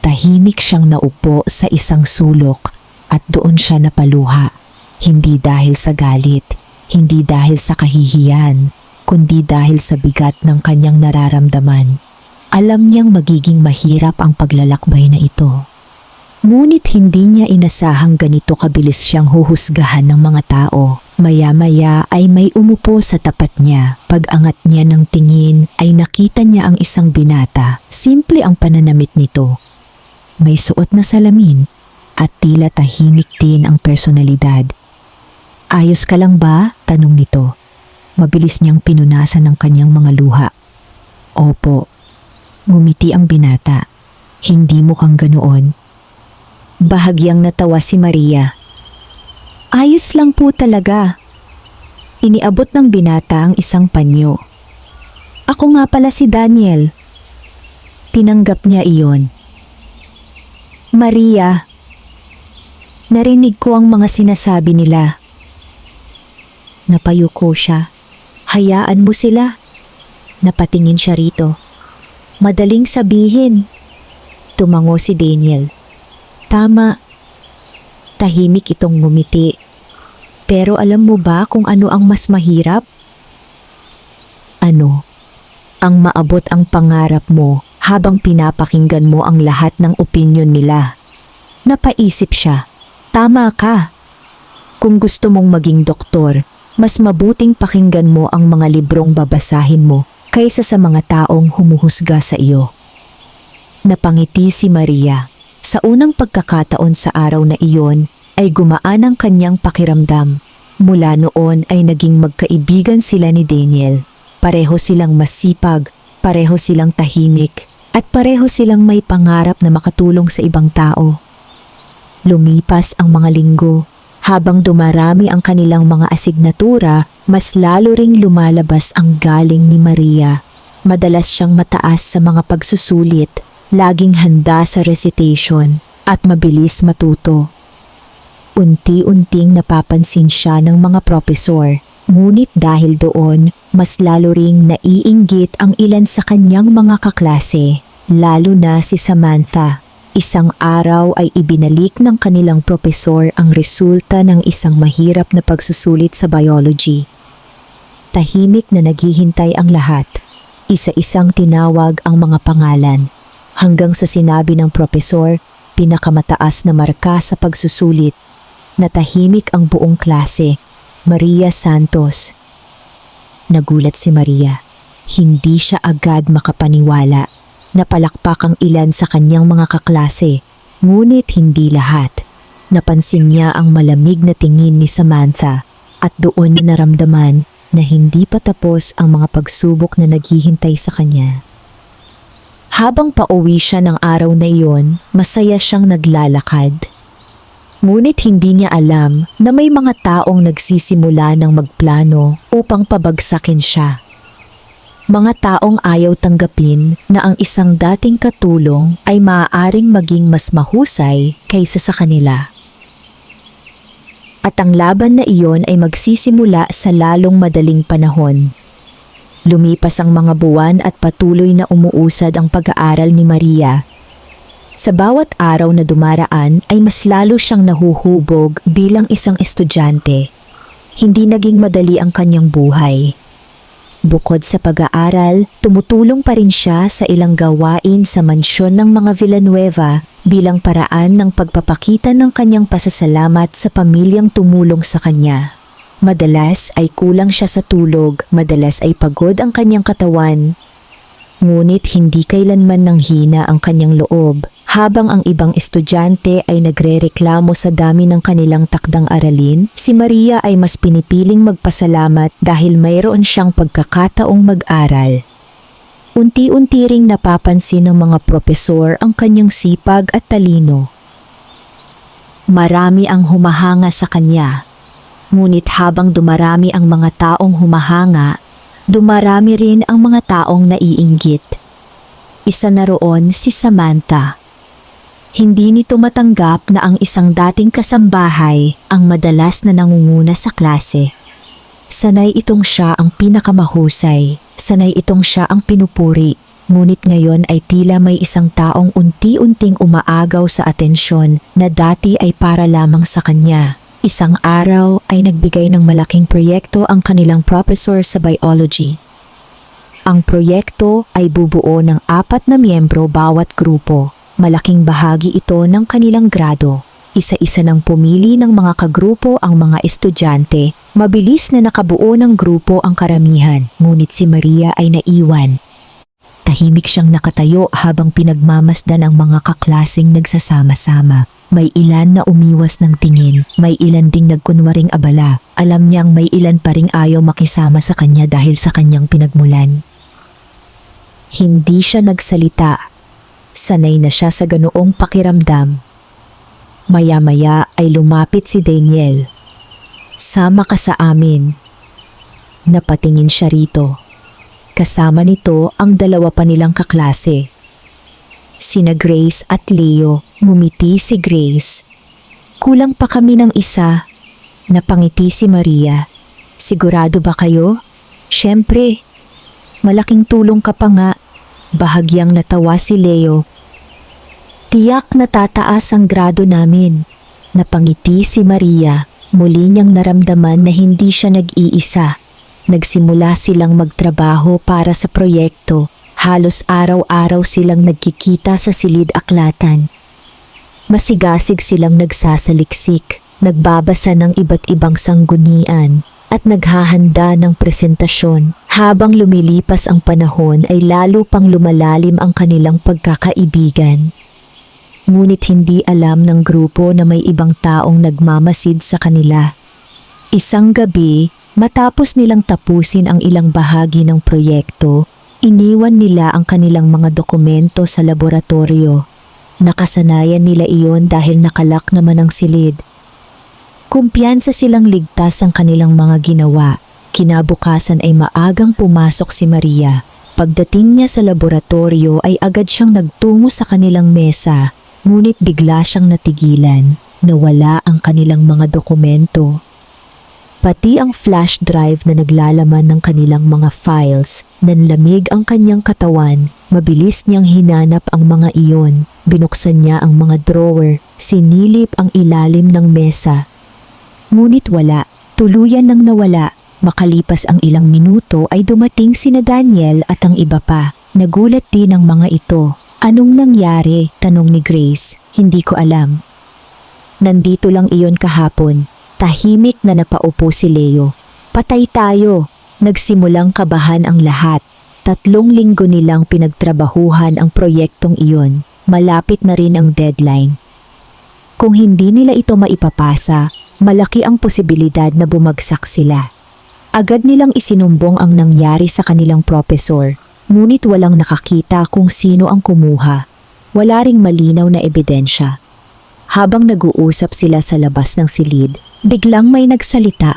Tahimik siyang naupo sa isang sulok at doon siya napaluha. Hindi dahil sa galit, hindi dahil sa kahihiyan, kundi dahil sa bigat ng kanyang nararamdaman. Alam niyang magiging mahirap ang paglalakbay na ito. Ngunit hindi niya inasahang ganito kabilis siyang huhusgahan ng mga tao. Maya-maya ay may umupo sa tapat niya. Pag-angat niya ng tingin ay nakita niya ang isang binata. Simple ang pananamit nito. May suot na salamin at tila tahimik din ang personalidad. Ayos ka lang ba? Tanong nito. Mabilis niyang pinunasan ng kanyang mga luha. Opo. Ngumiti ang binata. Hindi mukhang ganoon. Bahagyang natawa si Maria. Ayos lang po talaga. Iniabot ng binata ang isang panyo. Ako nga pala si Daniel. Tinanggap niya iyon. Maria, narinig ko ang mga sinasabi nila. Napayuko siya. Hayaan mo sila. Napatingin siya rito. Madaling sabihin. Tumango si Daniel. Tama. Tahimik itong ngumiti. Pero alam mo ba kung ano ang mas mahirap? Ano? Ang maabot ang pangarap mo habang pinapakinggan mo ang lahat ng opinyon nila. Napaisip siya. Tama ka. Kung gusto mong maging doktor, mas mabuting pakinggan mo ang mga librong babasahin mo kaysa sa mga taong humuhusga sa iyo. Napangiti si Maria. Sa unang pagkakataon sa araw na iyon ay gumaan ang kanyang pakiramdam. Mula noon ay naging magkaibigan sila ni Daniel. Pareho silang masipag, pareho silang tahimik, at pareho silang may pangarap na makatulong sa ibang tao. Lumipas ang mga linggo. Habang dumarami ang kanilang mga asignatura, mas lalo ring lumalabas ang galing ni Maria. Madalas siyang mataas sa mga pagsusulit, laging handa sa recitation at mabilis matuto. Unti-unting napapansin siya ng mga propesor, ngunit dahil doon, mas lalo ring naiinggit ang ilan sa kanyang mga kaklase, lalo na si Samantha. Isang araw ay ibinalik ng kanilang propesor ang resulta ng isang mahirap na pagsusulit sa biology. Tahimik na naghihintay ang lahat. Isa-isang tinawag ang mga pangalan. Hanggang sa sinabi ng propesor, pinakamataas na marka sa pagsusulit. Natahimik ang buong klase. Maria Santos. Nagulat si Maria. Hindi siya agad makapaniwala. Napalakpak ang ilan sa kanyang mga kaklase, ngunit hindi lahat. Napansin niya ang malamig na tingin ni Samantha at doon naramdaman na hindi pa tapos ang mga pagsubok na naghihintay sa kanya. Habang pauwi siya ng araw na iyon, masaya siyang naglalakad. Ngunit hindi niya alam na may mga taong nagsisimula ng magplano upang pabagsakin siya. Mga taong ayaw tanggapin na ang isang dating katulong ay maaaring maging mas mahusay kaysa sa kanila. At ang laban na iyon ay magsisimula sa lalong madaling panahon. Lumipas ang mga buwan at patuloy na umuusad ang pag-aaral ni Maria. Sa bawat araw na dumaraan ay mas lalo siyang nahuhubog bilang isang estudyante. Hindi naging madali ang kanyang buhay. Bukod sa pag-aaral, tumutulong pa rin siya sa ilang gawain sa mansyon ng mga Villanueva bilang paraan ng pagpapakita ng kanyang pasasalamat sa pamilyang tumulong sa kanya. Madalas ay kulang siya sa tulog, madalas ay pagod ang kanyang katawan. Ngunit hindi kailanman nanghina ang kanyang loob. Habang ang ibang estudyante ay nagrereklamo sa dami ng kanilang takdang aralin, si Maria ay mas pinipiling magpasalamat dahil mayroon siyang pagkakataong mag-aral. Unti-unti ring napapansin ng mga propesor ang kanyang sipag at talino. Marami ang humahanga sa kanya. Ngunit habang dumarami ang mga taong humahanga, dumarami rin ang mga taong naiinggit. Isa na roon si Samantha. Hindi nito matanggap na ang isang dating kasambahay ang madalas na nangunguna sa klase. Sanay itong siya ang pinakamahusay, sanay itong siya ang pinupuri, ngunit ngayon ay tila may isang taong unti-unting umaagaw sa atensyon na dati ay para lamang sa kanya. Isang araw ay nagbigay ng malaking proyekto ang kanilang professor sa biology. Ang proyekto ay bubuo ng 4 na miyembro bawat grupo. Malaking bahagi ito ng kanilang grado. Isa-isa nang pumili ng mga kagrupo ang mga estudyante. Mabilis na nakabuo ng grupo ang karamihan, ngunit si Maria ay naiwan. Tahimik siyang nakatayo habang pinagmamasdan ang mga kaklaseng nagsasama-sama. May ilan na umiwas ng tingin, may ilan ding nagkunwaring abala. Alam niyang may ilan pa ring ayaw makisama sa kanya dahil sa kanyang pinagmulan. Hindi siya nagsalita. Sanay na siya sa ganoong pakiramdam. Maya-maya ay lumapit si Daniel. Sama ka sa amin. Napatingin siya rito. Kasama nito ang 2 pa nilang kaklase. Sina Grace at Leo. Ngumiti si Grace. Kulang pa kami ng isa. Napangiti si Maria. Sigurado ba kayo? Siyempre. Malaking tulong ka pa nga. Bahagyang natawa si Leo. Tiyak na tataas ang grado namin. Napangiti si Maria. Muli niyang naramdaman na hindi siya nag-iisa. Nagsimula silang magtrabaho para sa proyekto. Halos araw-araw silang nagkikita sa silid-aklatan. Masigasig silang nagsasaliksik, nagbabasa ng iba't ibang sanggunian at naghahanda ng presentasyon. Habang lumilipas ang panahon ay lalo pang lumalalim ang kanilang pagkakaibigan. Ngunit hindi alam ng grupo na may ibang taong nagmamasid sa kanila. Isang gabi, matapos nilang tapusin ang ilang bahagi ng proyekto, iniwan nila ang kanilang mga dokumento sa laboratorio. Nakasanayan nila iyon dahil nakalak naman ang silid. Kumpiyansa silang ligtas ang kanilang mga ginawa. Kinabukasan ay maagang pumasok si Maria. Pagdating niya sa laboratorio ay agad siyang nagtungo sa kanilang mesa, ngunit bigla siyang natigilan. Nawala ang kanilang mga dokumento. Pati ang flash drive na naglalaman ng kanilang mga files, nanlamig ang kanyang katawan. Mabilis niyang hinanap ang mga iyon. Binuksan niya ang mga drawer, sinilip ang ilalim ng mesa. Ngunit wala, tuluyan nang nawala. Makalipas ang ilang minuto ay dumating sina Daniel at ang iba pa. Nagulat din ang mga ito. Anong nangyari? Tanong ni Grace. Hindi ko alam. Nandito lang iyon kahapon. Tahimik na napaupo si Leo. Patay tayo. Nagsimulang kabahan ang lahat. 3 linggo nilang pinagtrabahuhan ang proyektong iyon. Malapit na rin ang deadline. Kung hindi nila ito maipapasa, malaki ang posibilidad na bumagsak sila. Agad nilang isinumbong ang nangyari sa kanilang propesor, ngunit walang nakakita kung sino ang kumuha. Wala ring malinaw na ebidensya. Habang nag-uusap sila sa labas ng silid, biglang may nagsalita.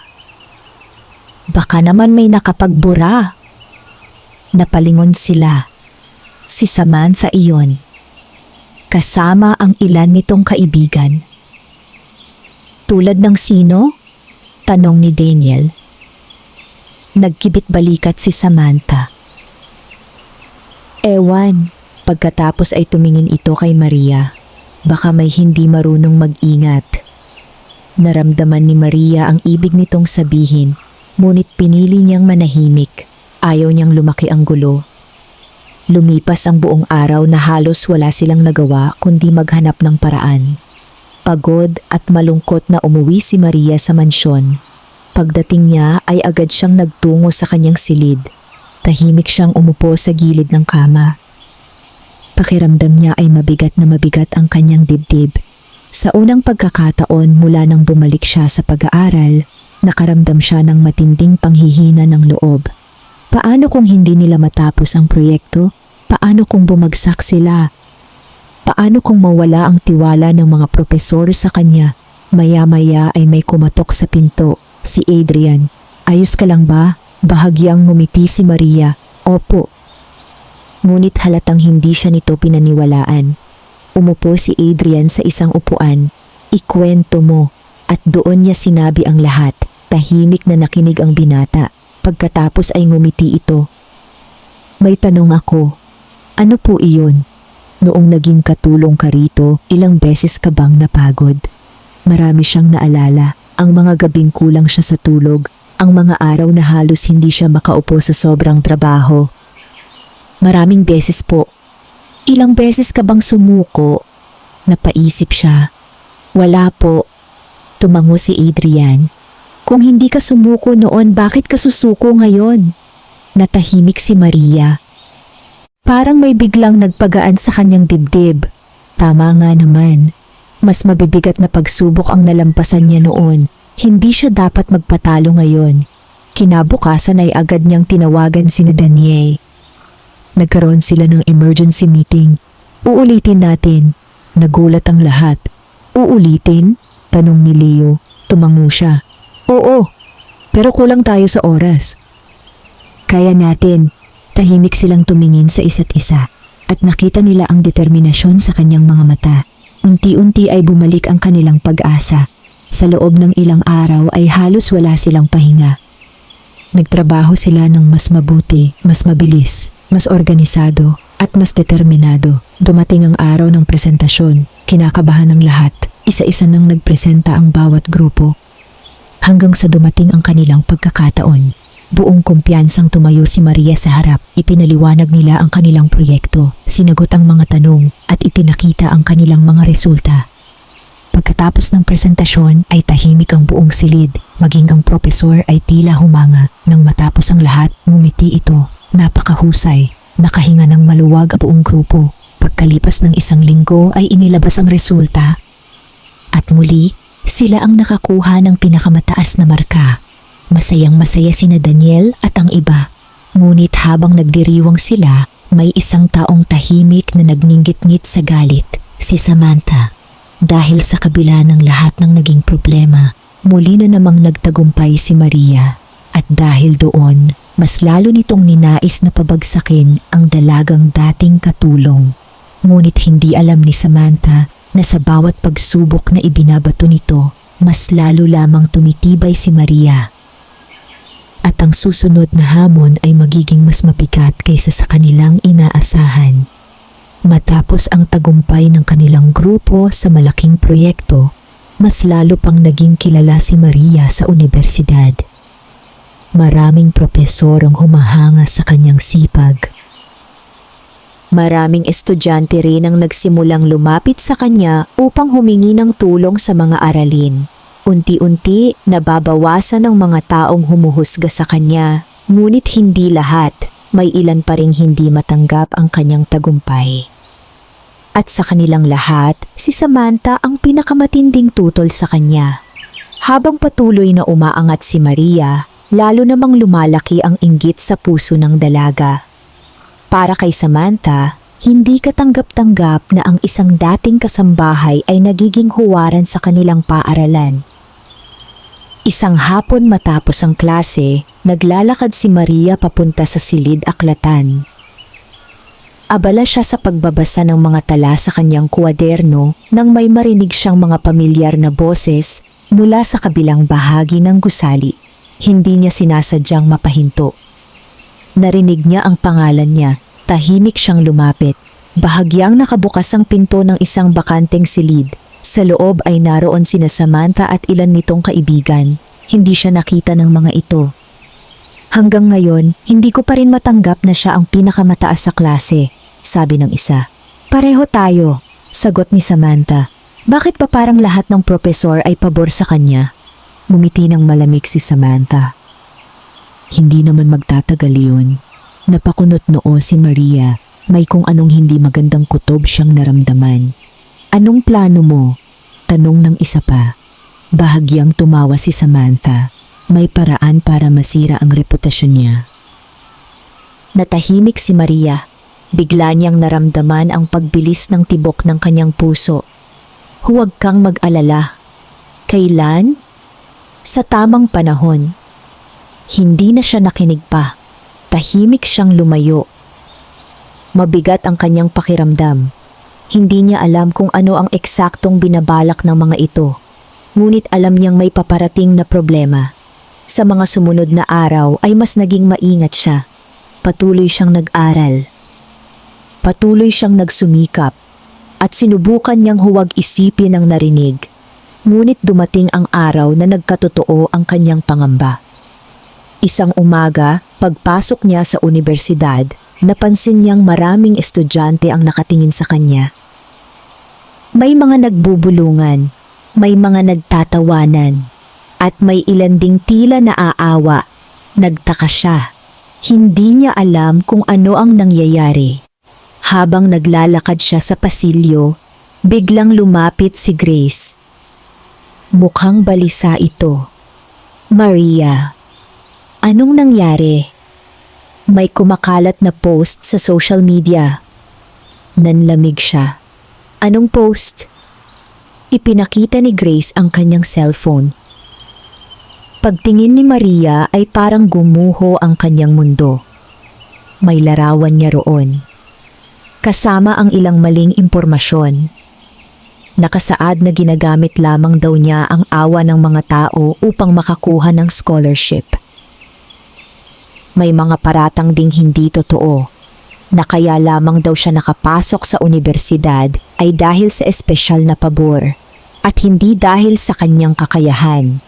Baka naman may nakapagbura. Napalingon sila. Si Samantha iyon. Kasama ang ilan nitong kaibigan. Tulad ng sino? Tanong ni Daniel. Nagkibit balikat si Samantha. Ewan, pagkatapos ay tumingin ito kay Maria. Baka may hindi marunong mag-ingat. Naramdaman ni Maria ang ibig nitong sabihin, ngunit pinili niyang manahimik. Ayaw niyang lumaki ang gulo. Lumipas ang buong araw na halos wala silang nagawa kundi maghanap ng paraan. Pagod at malungkot na umuwi si Maria sa mansyon. Pagdating niya ay agad siyang nagtungo sa kanyang silid. Tahimik siyang umupo sa gilid ng kama. Pakiramdam niya ay mabigat na mabigat ang kanyang dibdib. Sa unang pagkakataon mula nang bumalik siya sa pag-aaral, nakaramdam siya ng matinding panghihina ng loob. Paano kung hindi nila matapos ang proyekto? Paano kung bumagsak sila? Paano kung mawala ang tiwala ng mga propesor sa kanya? Maya-maya ay may kumatok sa pinto, si Adrian. Ayos ka lang ba? Bahagyang ngumiti si Maria. Opo. Ngunit halatang hindi siya nito pinaniwalaan. Umupo si Adrian sa isang upuan. Ikwento mo. At doon niya sinabi ang lahat. Tahimik na nakinig ang binata. Pagkatapos ay ngumiti ito. May tanong ako. Ano po iyon? Noong naging katulong ka rito, ilang beses ka bang napagod? Marami siyang naalala. Ang mga gabing kulang siya sa tulog. Ang mga araw na halos hindi siya makaupo sa sobrang trabaho. Maraming beses po. Ilang beses ka bang sumuko? Napaisip siya. Wala po. Tumango si Adrian. Kung hindi ka sumuko noon, bakit ka susuko ngayon? Natahimik si Maria. Parang may biglang nagpagaan sa kanyang dibdib. Tama nga naman. Mas mabibigat na pagsubok ang nalampasan niya noon. Hindi siya dapat magpatalo ngayon. Kinabukasan ay agad niyang tinawagan si Daniel. Nagkaroon sila ng emergency meeting. Uulitin natin. Nagulat ang lahat. Uulitin? Tanong ni Leo. Tumango siya. Oo, pero kulang tayo sa oras. Kaya natin. Tahimik silang tumingin sa isa't isa at nakita nila ang determinasyon sa kanyang mga mata. Unti-unti ay bumalik ang kanilang pag-asa. Sa loob ng ilang araw ay halos wala silang pahinga. Nagtrabaho sila ng mas mabuti, mas mabilis, mas organisado at mas determinado. Dumating ang araw ng presentasyon. Kinakabahan ng lahat. Isa-isa nang nagpresenta ang bawat grupo. Hanggang sa dumating ang kanilang pagkakataon. Buong kumpiyansang tumayo si Maria sa harap. Ipinaliwanag nila ang kanilang proyekto, sinagot ang mga tanong at ipinakita ang kanilang mga resulta. Pagkatapos ng presentasyon ay tahimik ang buong silid, maging ang propesor ay tila humanga. Nang matapos ang lahat, ngumiti ito. Napakahusay, nakahinga ng maluwag ang buong grupo. Pagkalipas ng 1 linggo ay inilabas ang resulta. At muli, sila ang nakakuha ng pinakamataas na marka. Masayang-masaya sina Daniel at ang iba. Ngunit habang nagdiriwang sila, may isang taong tahimik na nagninggit-ngit sa galit, si Samantha. Dahil sa kabila ng lahat ng naging problema, muli na namang nagtagumpay si Maria. At dahil doon, mas lalo nitong ninais na pabagsakin ang dalagang dating katulong. Ngunit hindi alam ni Samantha na sa bawat pagsubok na ibinabato nito, mas lalo lamang tumitibay si Maria. At ang susunod na hamon ay magiging mas mabigat kaysa sa kanilang inaasahan. Matapos ang tagumpay ng kanilang grupo sa malaking proyekto, mas lalo pang naging kilala si Maria sa unibersidad. Maraming propesor ang humahanga sa kanyang sipag. Maraming estudyante rin ang nagsimulang lumapit sa kanya upang humingi ng tulong sa mga aralin. Unti-unti nababawasan ang mga taong humuhusga sa kanya, ngunit hindi lahat. May ilan pa ring hindi matanggap ang kanyang tagumpay. At sa kanilang lahat, si Samantha ang pinakamatinding tutol sa kanya. Habang patuloy na umaangat si Maria, lalo namang lumalaki ang inggit sa puso ng dalaga. Para kay Samantha, hindi katanggap-tanggap na ang isang dating kasambahay ay nagiging huwaran sa kanilang paaralan. Isang hapon matapos ang klase, naglalakad si Maria papunta sa silid aklatan. Abala siya sa pagbabasa ng mga tala sa kanyang kwaderno nang may marinig siyang mga pamilyar na boses mula sa kabilang bahagi ng gusali. Hindi niya sinasadyang mapahinto. Narinig niya ang pangalan niya. Tahimik siyang lumapit. Bahagyang nakabukas ang pinto ng isang bakanteng silid. Sa loob ay naroon sina Samantha at ilan nitong kaibigan. Hindi siya nakita ng mga ito. Hanggang ngayon, hindi ko pa rin matanggap na siya ang pinakamataas sa klase, sabi ng isa. Pareho tayo, sagot ni Samantha. Bakit pa parang lahat ng propesor ay pabor sa kanya? Ngumiti ng malamig si Samantha. Hindi naman magtatagal yun. Napakunot noo si Maria. May kung anong hindi magandang kutob siyang naramdaman. Anong plano mo? Tanong ng isa pa. Bahagyang tumawa si Samantha. May paraan para masira ang reputasyon niya. Natahimik si Maria. Bigla niyang naramdaman ang pagbilis ng tibok ng kanyang puso. Huwag kang mag-alala. Kailan? Sa tamang panahon. Hindi na siya nakinig pa. Tahimik siyang lumayo. Mabigat ang kanyang pakiramdam. Hindi niya alam kung ano ang eksaktong binabalak ng mga ito. Ngunit alam niyang may paparating na problema. Sa mga sumunod na araw ay mas naging maingat siya. Patuloy siyang nag-aral. Patuloy siyang nagsumikap. At sinubukan niyang huwag isipin ang narinig. Ngunit dumating ang araw na nagkatotoo ang kanyang pangamba. Isang umaga, pagpasok niya sa universidad, napansin niyang maraming estudyante ang nakatingin sa kanya. May mga nagbubulungan, may mga nagtatawanan, at may ilan ding tila naaawa. Nagtaka siya. Hindi niya alam kung ano ang nangyayari. Habang naglalakad siya sa pasilyo, biglang lumapit si Grace. Mukhang balisa ito. Maria. Anong nangyari? May kumakalat na post sa social media. Nanlamig siya. Anong post? Ipinakita ni Grace ang kanyang cellphone. Pagtingin ni Maria ay parang gumuho ang kanyang mundo. May larawan niya roon. Kasama ang ilang maling impormasyon. Nakasaad na ginagamit lamang daw niya ang awa ng mga tao upang makakuha ng scholarship. May mga paratang ding hindi totoo, na kaya lamang daw siya nakapasok sa universidad ay dahil sa espesyal na pabor at hindi dahil sa kanyang kakayahan.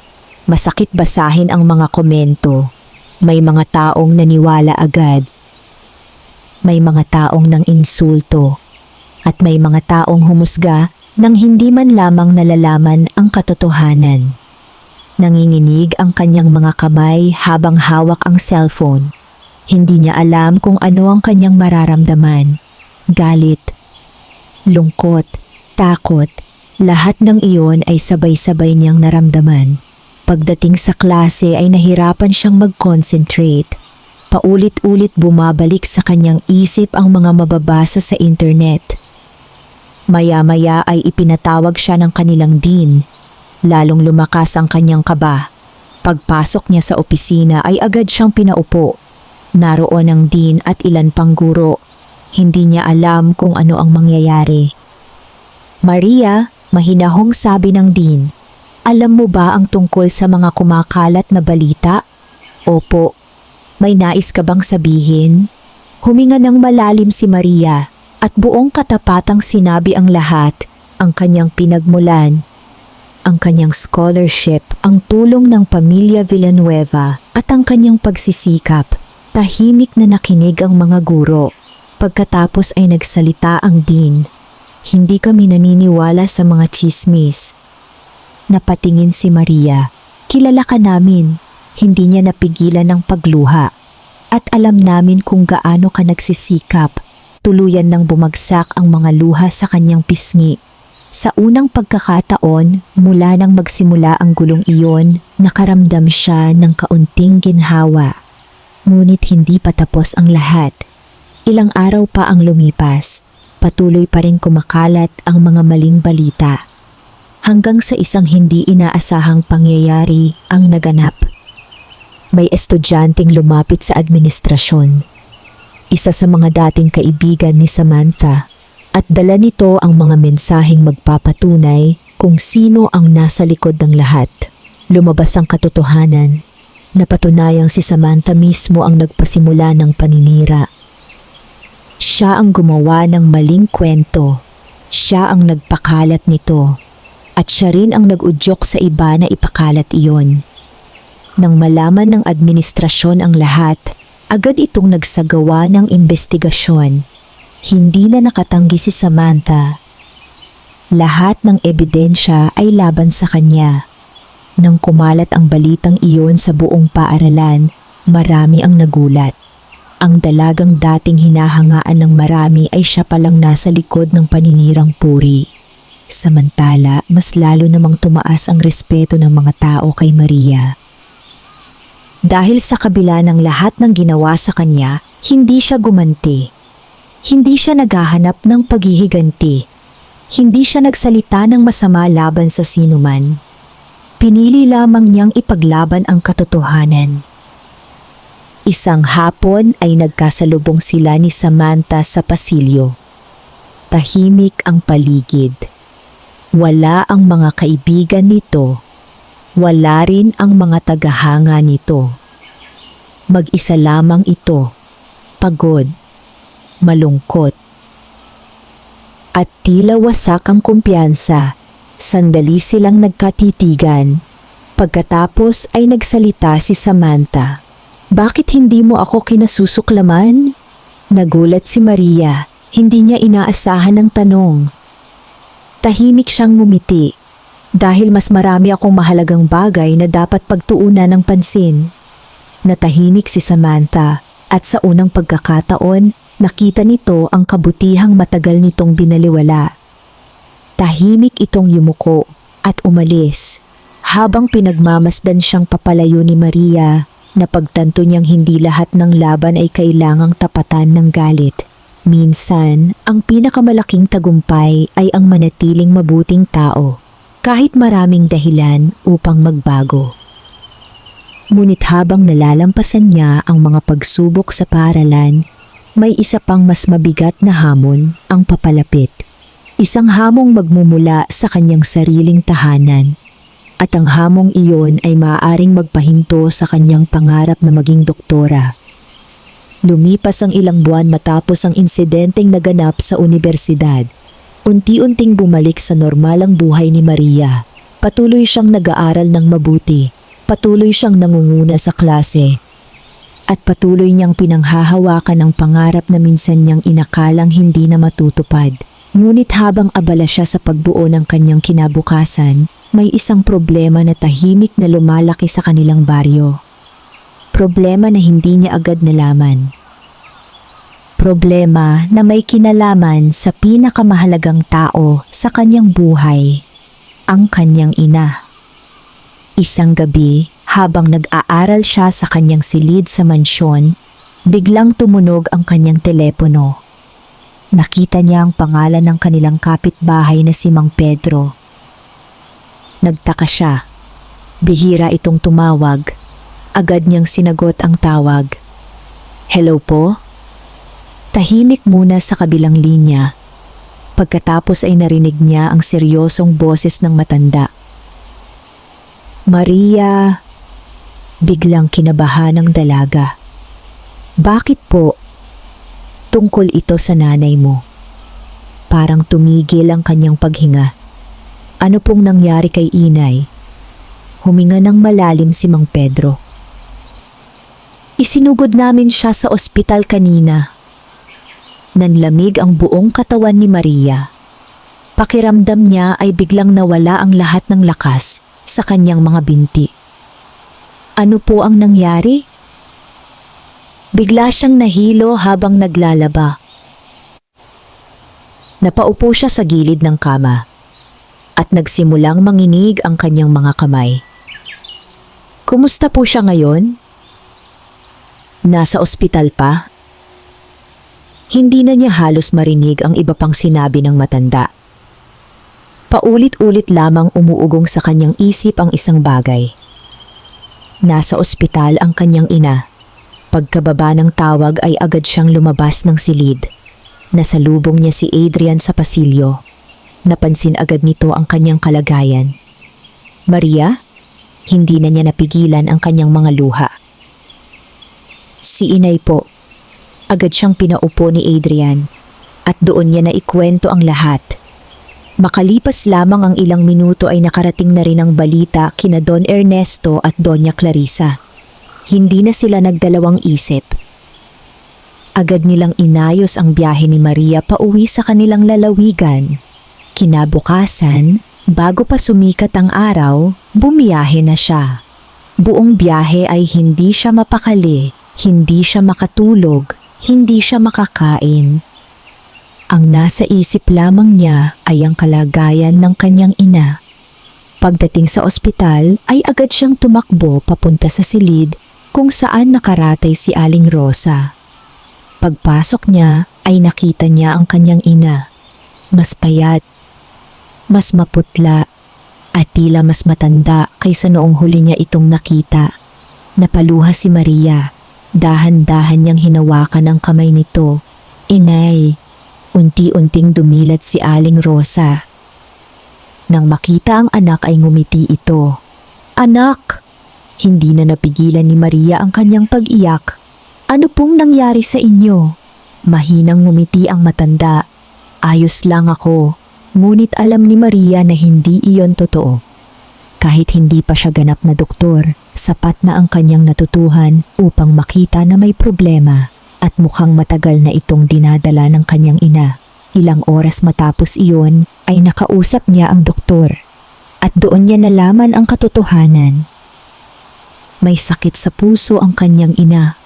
Masakit basahin ang mga komento. May mga taong naniwala agad. May mga taong nang insulto. At may mga taong humusga nang hindi man lamang nalalaman ang katotohanan. Nanginginig ang kanyang mga kamay habang hawak ang cellphone. Hindi niya alam kung ano ang kanyang mararamdaman. Galit, lungkot, takot, lahat ng iyon ay sabay-sabay niyang naramdaman. Pagdating sa klase ay nahirapan siyang mag-concentrate. Paulit-ulit bumabalik sa kanyang isip ang mga mababasa sa internet. Maya-maya ay ipinatawag siya ng kanilang dean. Lalong lumakas ang kanyang kaba. Pagpasok niya sa opisina ay agad siyang pinaupo. Naroon ang dean at ilan pang guro. Hindi niya alam kung ano ang mangyayari. Maria, mahinahong sabi ng dean, alam mo ba ang tungkol sa mga kumakalat na balita? Opo. May nais ka bang sabihin? Huminga ng malalim si Maria at buong katapatang sinabi ang lahat, ang kanyang pinagmulan, ang kanyang scholarship, ang tulong ng pamilya Villanueva at ang kanyang pagsisikap. Tahimik na nakinig ang mga guro. Pagkatapos ay nagsalita ang Dean. Hindi kami naniniwala sa mga chismis. Napatingin si Maria. Kilala ka namin. Hindi niya napigilan ng pagluha. At alam namin kung gaano ka nagsisikap. Tuluyan nang bumagsak ang mga luha sa kanyang pisngi. Sa unang pagkakataon, mula nang magsimula ang gulong iyon, nakaramdam siya ng kaunting ginhawa. Ngunit hindi pa tapos ang lahat. Ilang araw pa ang lumipas, patuloy pa rin kumakalat ang mga maling balita. Hanggang sa isang hindi inaasahang pangyayari ang naganap. May estudyanteng lumapit sa administrasyon. Isa sa mga dating kaibigan ni Samantha at dala nito ang mga mensaheng magpapatunay kung sino ang nasa likod ng lahat. Lumabas ang katotohanan. Napatunayang si Samantha mismo ang nagpasimula ng paninira. Siya ang gumawa ng maling kwento. Siya ang nagpakalat nito. At siya rin ang nag-udyok sa iba na ipakalat iyon. Nang malaman ng administrasyon ang lahat, agad itong nagsagawa ng investigasyon. Hindi na nakatanggi si Samantha. Lahat ng ebidensya ay laban sa kanya. Nang kumalat ang balitang iyon sa buong paaralan, marami ang nagulat. Ang dalagang dating hinahangaan ng marami ay siya palang nasa likod ng paninirang puri. Samantala, mas lalo namang tumaas ang respeto ng mga tao kay Maria. Dahil sa kabila ng lahat ng ginawa sa kanya, hindi siya gumanti. Hindi siya naghahanap ng paghihiganti. Hindi siya nagsalita ng masama laban sa sinuman. Pinili lamang niyang ipaglaban ang katotohanan. Isang hapon ay nagkasalubong sila ni Samantha sa pasilyo. Tahimik ang paligid. Wala ang mga kaibigan nito. Wala rin ang mga tagahanga nito. Mag-isa lamang ito, pagod, malungkot. At tila wasak ang kumpiyansa, sandali silang nagkatitigan. Pagkatapos ay nagsalita si Samantha. Bakit hindi mo ako kinasusuklaman? Nagulat si Maria, hindi niya inaasahan ang tanong. Tahimik siyang ngumiti. Dahil mas marami akong mahalagang bagay na dapat pagtuunan ng pansin. Natahimik si Samantha at sa unang pagkakataon, nakita nito ang kabutihang matagal nitong binaliwala. Tahimik itong yumuko at umalis habang pinagmamasdan siyang papalayo ni Maria na pagtanto niyang hindi lahat ng laban ay kailangang tapatan ng galit. Minsan, ang pinakamalaking tagumpay ay ang manatiling mabuting tao. Kahit maraming dahilan upang magbago. Ngunit habang nalalampasan niya ang mga pagsubok sa paaralan, may isa pang mas mabigat na hamon ang papalapit. Isang hamong magmumula sa kanyang sariling tahanan. At ang hamong iyon ay maaaring magpahinto sa kanyang pangarap na maging doktora. Lumipas ang ilang buwan matapos ang insidenteng naganap sa universidad. Unti-unting bumalik sa normalang buhay ni Maria. Patuloy siyang nag-aaral ng mabuti. Patuloy siyang nangunguna sa klase. At patuloy niyang pinanghahawakan ang pangarap na minsan niyang inakalang hindi na matutupad. Ngunit habang abala siya sa pagbuo ng kanyang kinabukasan, may isang problema na tahimik na lumalaki sa kanilang baryo. Problema na hindi niya agad nalaman. Problema na may kinalaman sa pinakamahalagang tao sa kanyang buhay, ang kanyang ina. Isang gabi, habang nag-aaral siya sa kanyang silid sa mansyon, biglang tumunog ang kanyang telepono. Nakita niya ang pangalan ng kanilang kapitbahay na si Mang Pedro. Nagtaka siya. Bihira itong tumawag. Agad niyang sinagot ang tawag. Hello po? Tahimik muna sa kabilang linya. Pagkatapos ay narinig niya ang seryosong boses ng matanda. Maria, biglang kinabahan ng dalaga. Bakit po? Tungkol ito sa nanay mo. Parang tumigil ang kanyang paghinga. Ano pong nangyari kay inay? Huminga ng malalim si Mang Pedro. Isinugod namin siya sa ospital kanina. Nanlamig ang buong katawan ni Maria. Pakiramdam niya ay biglang nawala ang lahat ng lakas sa kanyang mga binti. Ano po ang nangyari? Bigla siyang nahilo habang naglalaba. Napaupo siya sa gilid ng kama at nagsimulang manginig ang kanyang mga kamay. Kumusta po siya ngayon? Nasa ospital pa? Hindi na niya halos marinig ang iba pang sinabi ng matanda. Paulit-ulit lamang umuugong sa kanyang isip ang isang bagay. Nasa ospital ang kanyang ina. Pagkababa ng tawag ay agad siyang lumabas ng silid. Nasalubong niya si Adrian sa pasilyo. Napansin agad nito ang kanyang kalagayan. Maria? Hindi na niya napigilan ang kanyang mga luha. Si inay po. Agad siyang pinaupo ni Adrian at doon niya naikwento ang lahat. Makalipas lamang ang ilang minuto ay nakarating na rin ang balita kina Don Ernesto at Doña Clarissa. Hindi na sila nagdalawang isip. Agad nilang inayos ang biyahe ni Maria pauwi sa kanilang lalawigan. Kinabukasan, bago pa sumikat ang araw, bumiyahe na siya. Buong biyahe ay hindi siya mapakali, hindi siya makatulog, hindi siya makakain. Ang nasa isip lamang niya ay ang kalagayan ng kanyang ina. Pagdating sa ospital ay agad siyang tumakbo papunta sa silid kung saan nakaratay si Aling Rosa. Pagpasok niya ay nakita niya ang kanyang ina. Mas payat, mas maputla, at tila mas matanda kaysa noong huli niya itong nakita. Napaluha si Maria. Dahan-dahan niyang hinawakan ang kamay nito. Inay, unti-unting dumilat si Aling Rosa. Nang makita ang anak ay ngumiti ito. Anak! Hindi na napigilan ni Maria ang kanyang pag-iyak. Ano pong nangyari sa inyo? Mahinang ngumiti ang matanda. Ayos lang ako. Ngunit alam ni Maria na hindi iyon totoo. Kahit hindi pa siya ganap na doktor, sapat na ang kanyang natutuhan upang makita na may problema at mukhang matagal na itong dinadala ng kanyang ina. Ilang oras matapos iyon ay nakausap niya ang doktor at doon niya nalaman ang katotohanan. May sakit sa puso ang kanyang ina.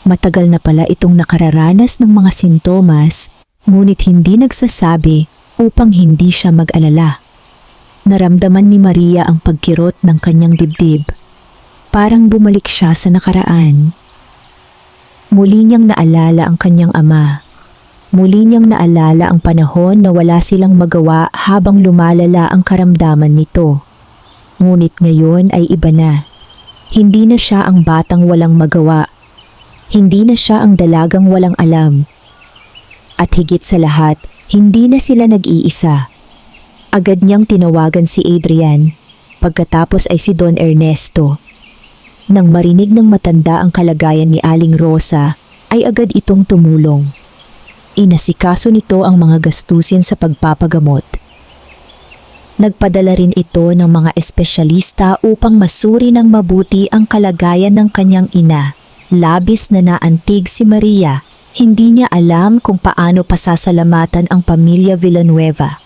Matagal na pala itong nakararanas ng mga sintomas, ngunit hindi nagsasabi upang hindi siya mag-alala. Naramdaman ni Maria ang pagkirot ng kanyang dibdib. Parang bumalik siya sa nakaraan. Muli niyang naalala ang kanyang ama. Muli niyang naalala ang panahon na wala silang magawa habang lumalala ang karamdaman nito. Ngunit ngayon ay iba na. Hindi na siya ang batang walang magawa. Hindi na siya ang dalagang walang alam. At higit sa lahat, hindi na sila nag-iisa. Agad niyang tinawagan si Adrian, pagkatapos ay si Don Ernesto. Nang marinig ng matanda ang kalagayan ni Aling Rosa, ay agad itong tumulong. Inasikaso nito ang mga gastusin sa pagpapagamot. Nagpadala rin ito ng mga espesyalista upang masuri ng mabuti ang kalagayan ng kanyang ina. Labis na naantig si Maria, hindi niya alam kung paano pasasalamatan ang pamilya Villanueva.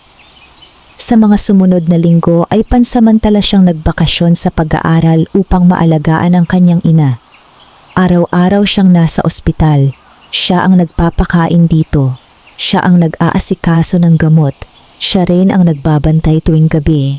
Sa mga sumunod na linggo ay pansamantala siyang nagbakasyon sa pag-aaral upang maalagaan ang kanyang ina. Araw-araw siyang nasa ospital. Siya ang nagpapakain dito. Siya ang nag-aasikaso ng gamot. Siya rin ang nagbabantay tuwing gabi.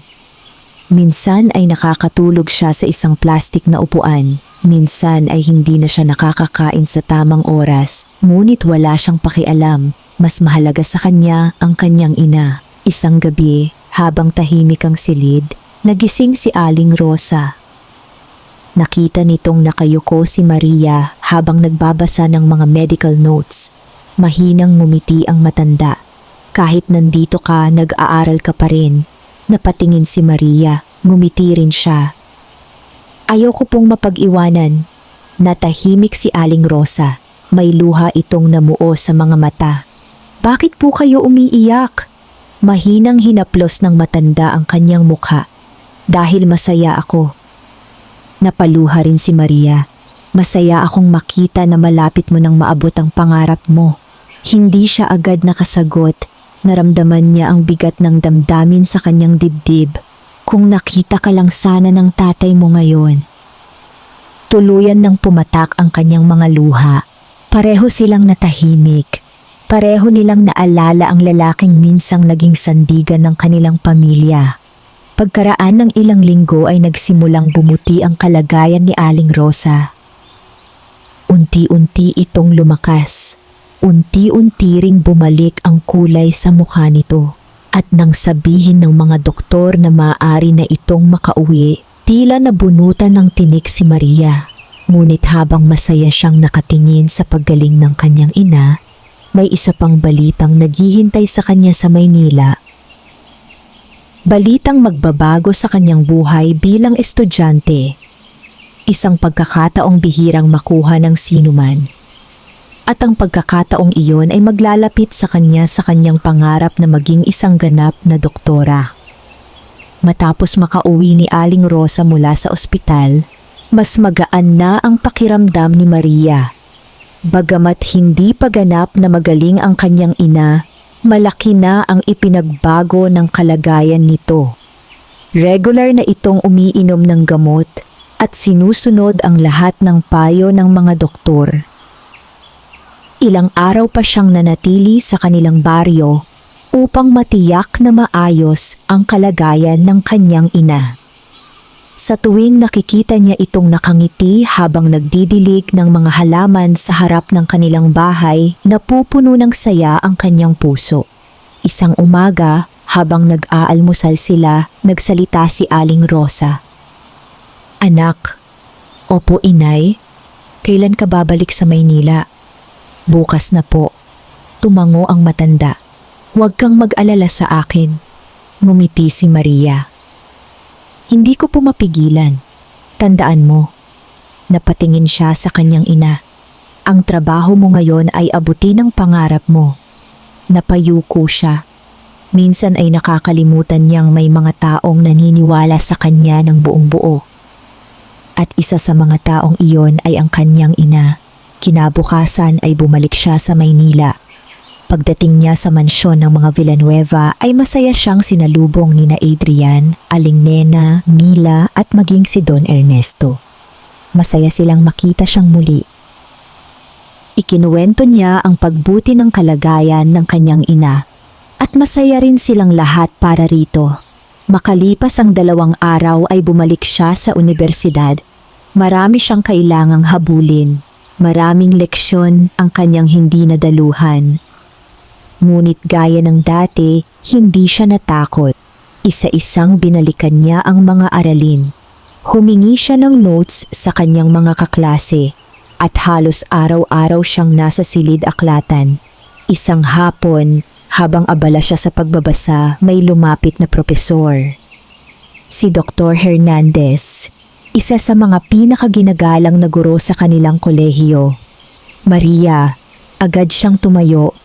Minsan ay nakakatulog siya sa isang plastik na upuan. Minsan ay hindi na siya nakakakain sa tamang oras, ngunit wala siyang pakialam. Mas mahalaga sa kanya ang kanyang ina. Isang gabi, habang tahimik ang silid, nagising si Aling Rosa. Nakita nitong nakayuko si Maria habang nagbabasa ng mga medical notes. Mahinang ngumiti ang matanda. Kahit nandito ka, nag-aaral ka pa rin. Napatingin si Maria, ngumiti rin siya. Ayoko pong mapag-iwanan. Natahimik si Aling Rosa. May luha itong namuo sa mga mata. Bakit po kayo umiiyak? Mahinang hinaplos ng matanda ang kanyang mukha. Dahil masaya ako. Napaluha rin si Maria. Masaya akong makita na malapit mo nang maabot ang pangarap mo. Hindi siya agad nakasagot. Naramdaman niya ang bigat ng damdamin sa kanyang dibdib. Kung nakita ka lang sana ng tatay mo ngayon. Tuluyan nang pumatak ang kanyang mga luha. Pareho silang natahimik. Pareho nilang naalala ang lalaking minsang naging sandigan ng kanilang pamilya. Pagkaraan ng ilang linggo ay nagsimulang bumuti ang kalagayan ni Aling Rosa. Unti-unti itong lumakas. Unti-unti ring bumalik ang kulay sa mukha nito. At nang sabihin ng mga doktor na maaari na itong makauwi, tila nabunutan ng tinik si Maria. Ngunit habang masaya siyang nakatingin sa paggaling ng kanyang ina, may isa pang balitang naghihintay sa kanya sa Maynila. Balitang magbabago sa kanyang buhay bilang estudyante. Isang pagkakataong bihirang makuha ng sinuman. At ang pagkakataong iyon ay maglalapit sa kanyang pangarap na maging isang ganap na doktora. Matapos makauwi ni Aling Rosa mula sa ospital, mas magaan na ang pakiramdam ni Maria. Bagamat hindi pa ganap na magaling ang kanyang ina, malaki na ang ipinagbago ng kalagayan nito. Regular na itong umiinom ng gamot at sinusunod ang lahat ng payo ng mga doktor. Ilang araw pa siyang nanatili sa kanilang baryo upang matiyak na maayos ang kalagayan ng kanyang ina. Sa tuwing nakikita niya itong nakangiti habang nagdidilig ng mga halaman sa harap ng kanilang bahay, napupuno ng saya ang kanyang puso. Isang umaga, habang nag-aalmusal sila, nagsalita si Aling Rosa. Anak, opo inay, kailan ka babalik sa Maynila? Bukas na po. Tumango ang matanda. Huwag kang mag-alala sa akin. Ngumiti si Maria. Hindi ko po mapigilan. Tandaan mo. Napatingin siya sa kanyang ina. Ang trabaho mo ngayon ay abutin ang pangarap mo. Napayuko siya. Minsan ay nakakalimutan niyang may mga taong naniniwala sa kanya ng buong buo. At isa sa mga taong iyon ay ang kanyang ina. Kinabukasan ay bumalik siya sa Maynila. Pagdating niya sa mansyon ng mga Villanueva ay masaya siyang sinalubong nina Adrian, Aling Nena, Mila at maging si Don Ernesto. Masaya silang makita siyang muli. Ikinuwento niya ang pagbuti ng kalagayan ng kanyang ina at masaya rin silang lahat para rito. Makalipas ang 2 araw ay bumalik siya sa universidad. Marami siyang kailangang habulin. Maraming leksyon ang kanyang hindi nadaluhan. Ngunit gaya ng dati, hindi siya natakot. Isa-isang binalikan niya ang mga aralin. Humingi siya ng notes sa kanyang mga kaklase at halos araw-araw siyang nasa silid aklatan. Isang hapon, habang abala siya sa pagbabasa, may lumapit na propesor. Si Dr. Hernandez. Isa sa mga pinakaginagalang na guro sa kanilang kolehiyo. Maria, agad siyang tumayo.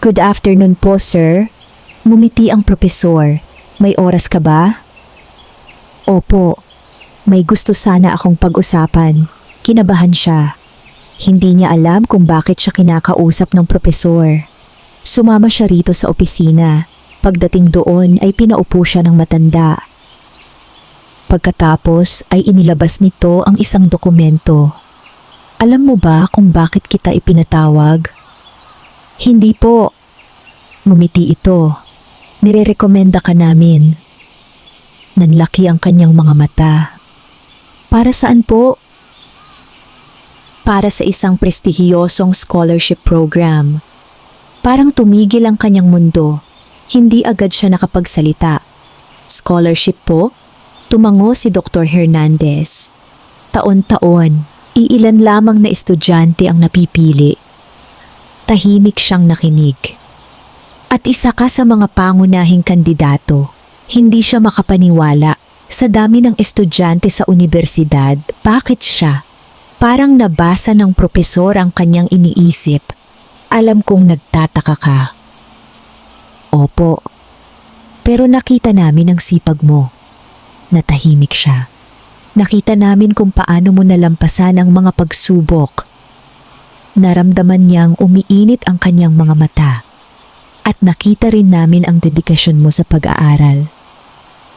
Good afternoon po, sir. Ngumiti ang propesor. May oras ka ba? Opo. May gusto sana akong pag-usapan. Kinabahan siya. Hindi niya alam kung bakit siya kinakausap ng propesor. Sumama siya rito sa opisina. Pagdating doon ay pinaupo siya ng matanda. Pagkatapos ay inilabas nito ang isang dokumento. Alam mo ba kung bakit kita ipinatawag? Hindi po. Ngumiti ito. Nirerekomenda ka namin. Nanlaki ang kanyang mga mata. Para saan po? Para sa isang prestihiyosong scholarship program. Parang tumigil ang kanyang mundo. Hindi agad siya nakapagsalita. Scholarship po? Tumango si Dr. Hernandez. Taon-taon, iilan lamang na estudyante ang napipili. Tahimik siyang nakinig. At isa ka sa mga pangunahing kandidato. Hindi siya makapaniwala. Sa dami ng estudyante sa universidad, bakit siya? Parang nabasa ng propesor ang kanyang iniisip. Alam kong nagtataka ka. Opo. Pero nakita namin ang sipag mo. Natahimik siya. Nakita namin kung paano mo nalampasan ang mga pagsubok. Naramdaman niyang umiinit ang kanyang mga mata. At nakita rin namin ang dedikasyon mo sa pag-aaral.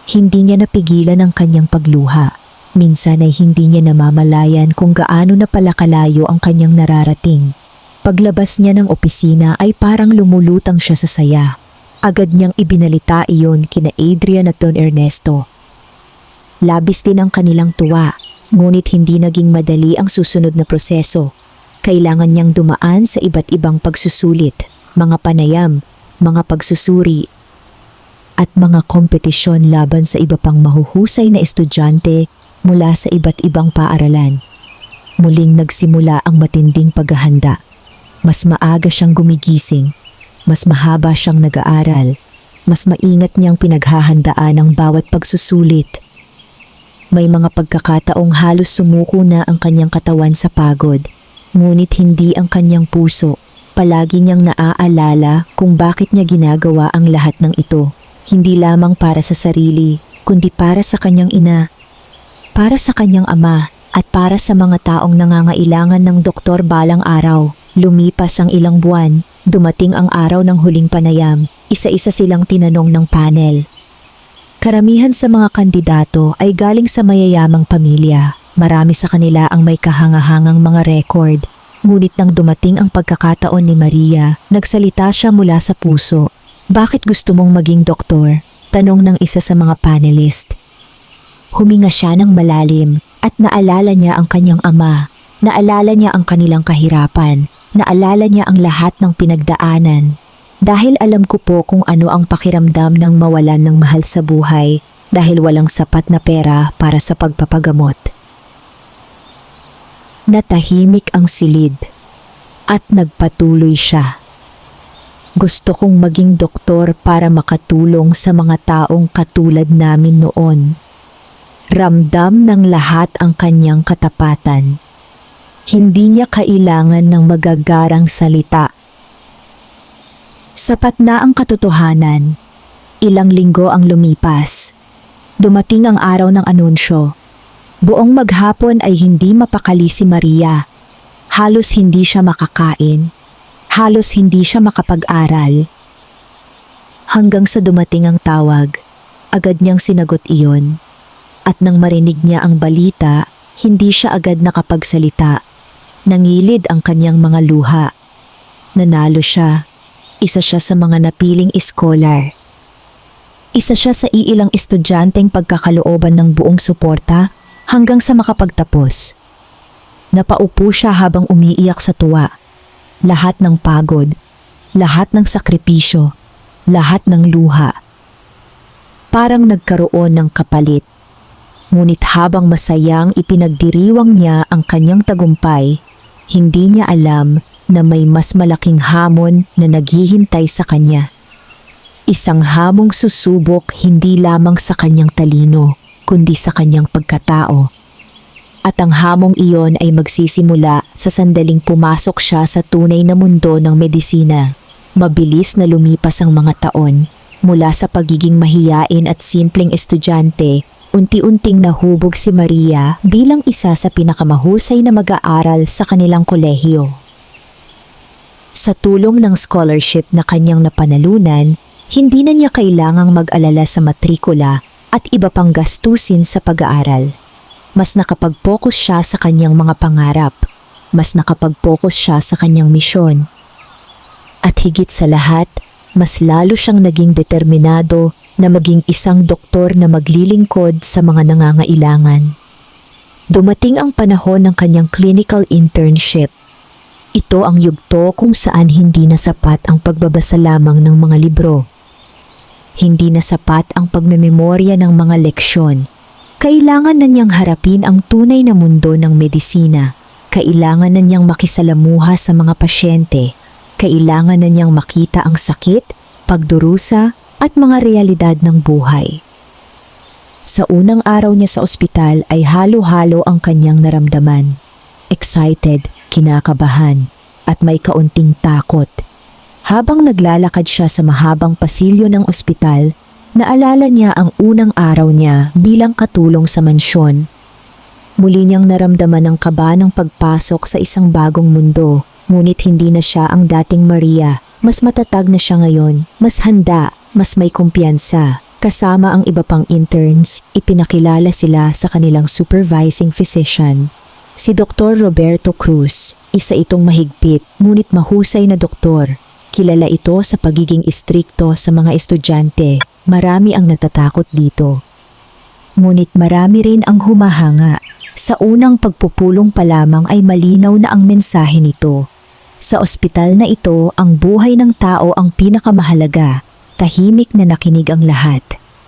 Hindi niya napigilan ang kanyang pagluha. Minsan ay hindi niya namamalayan kung gaano na pala kalayo ang kanyang nararating. Paglabas niya ng opisina ay parang lumulutang siya sa saya. Agad niyang ibinalita iyon kina Adrian at Don Ernesto. Labis din ang kanilang tuwa, ngunit hindi naging madali ang susunod na proseso. Kailangan niyang dumaan sa iba't ibang pagsusulit, mga panayam, mga pagsusuri, at mga kompetisyon laban sa iba pang mahuhusay na estudyante mula sa iba't ibang paaralan. Muling nagsimula ang matinding paghahanda. Mas maaga siyang gumigising, mas mahaba siyang nag-aaral, mas maingat niyang pinaghahandaan ang bawat pagsusulit. May mga pagkakataong halos sumuko na ang kanyang katawan sa pagod, ngunit hindi ang kanyang puso. Palagi niyang naaalala kung bakit niya ginagawa ang lahat ng ito. Hindi lamang para sa sarili, kundi para sa kanyang ina, para sa kanyang ama, at para sa mga taong nangangailangan ng doktor balang araw. Lumipas ang ilang buwan, dumating ang araw ng huling panayam. Isa-isa silang tinanong ng panel. Karamihan sa mga kandidato ay galing sa mayayamang pamilya. Marami sa kanila ang may kahangahangang mga record. Ngunit nang dumating ang pagkakataon ni Maria, nagsalita siya mula sa puso. Bakit gusto mong maging doktor? Tanong ng isa sa mga panelist. Huminga siya ng malalim at naalala niya ang kanyang ama. Naalala niya ang kanilang kahirapan. Naalala niya ang lahat ng pinagdaanan. Dahil alam ko po kung ano ang pakiramdam ng mawalan ng mahal sa buhay dahil walang sapat na pera para sa pagpapagamot. Natahimik ang silid at nagpatuloy siya. Gusto kong maging doktor para makatulong sa mga taong katulad namin noon. Ramdam ng lahat ang kanyang katapatan. Hindi niya kailangan ng magagarang salita. Sapat na ang katotohanan. Ilang linggo ang lumipas. Dumating ang araw ng anunsyo. Buong maghapon ay hindi mapakali si Maria. Halos hindi siya makakain. Halos hindi siya makapag-aral. Hanggang sa dumating ang tawag, agad niyang sinagot iyon. At nang marinig niya ang balita, hindi siya agad nakapagsalita. Nangilid ang kanyang mga luha. Nanalo siya. Isa siya sa mga napiling scholar. Isa siya sa iilang estudyanteng pagkakalooban ng buong suporta hanggang sa makapagtapos. Napaupo siya habang umiiyak sa tuwa. Lahat ng pagod, lahat ng sakripisyo, lahat ng luha. Parang nagkaroon ng kapalit. Ngunit habang masayang ipinagdiriwang niya ang kanyang tagumpay, hindi niya alam na may mas malaking hamon na naghihintay sa kanya. Isang hamong susubok hindi lamang sa kanyang talino, kundi sa kanyang pagkatao. At ang hamong iyon ay magsisimula sa sandaling pumasok siya sa tunay na mundo ng medisina. Mabilis na lumipas ang mga taon, mula sa pagiging mahiyain at simpleng estudyante, unti-unting nahubog si Maria bilang isa sa pinakamahusay na mag-aaral sa kanilang kolehiyo. Sa tulong ng scholarship na kanyang napanalunan, hindi na niya kailangang mag-alala sa matrikula at iba pang gastusin sa pag-aaral. Mas nakapag-focus siya sa kanyang mga pangarap. Mas nakapag-focus siya sa kanyang misyon. At higit sa lahat, mas lalo siyang naging determinado na maging isang doktor na maglilingkod sa mga nangangailangan. Dumating ang panahon ng kanyang clinical internship. Ito ang yugto kung saan hindi na sapat ang pagbabasa lamang ng mga libro. Hindi na sapat ang pagmememorya ng mga leksyon. Kailangan na niyang harapin ang tunay na mundo ng medisina. Kailangan na niyang makisalamuha sa mga pasyente. Kailangan na niyang makita ang sakit, pagdurusa at mga realidad ng buhay. Sa unang araw niya sa ospital ay halo-halo ang kanyang naramdaman. Excited, kinakabahan, at may kaunting takot. Habang naglalakad siya sa mahabang pasilyo ng ospital, naalala niya ang unang araw niya bilang katulong sa mansyon. Muli niyang naramdaman ang kaba ng pagpasok sa isang bagong mundo, Ngunit hindi na siya ang dating Maria. Mas matatag na siya ngayon, mas handa, mas may kumpiyansa. Kasama ang iba pang interns, ipinakilala sila sa kanilang supervising physician. Si Dr. Roberto Cruz, isa itong mahigpit ngunit mahusay na doktor. Kilala ito sa pagiging istrikto sa mga estudyante. Marami ang natatakot dito. Ngunit marami rin ang humahanga. Sa unang pagpupulong pa lamang ay malinaw na ang mensahe nito. Sa ospital na ito, ang buhay ng tao ang pinakamahalaga. Tahimik na nakinig ang lahat.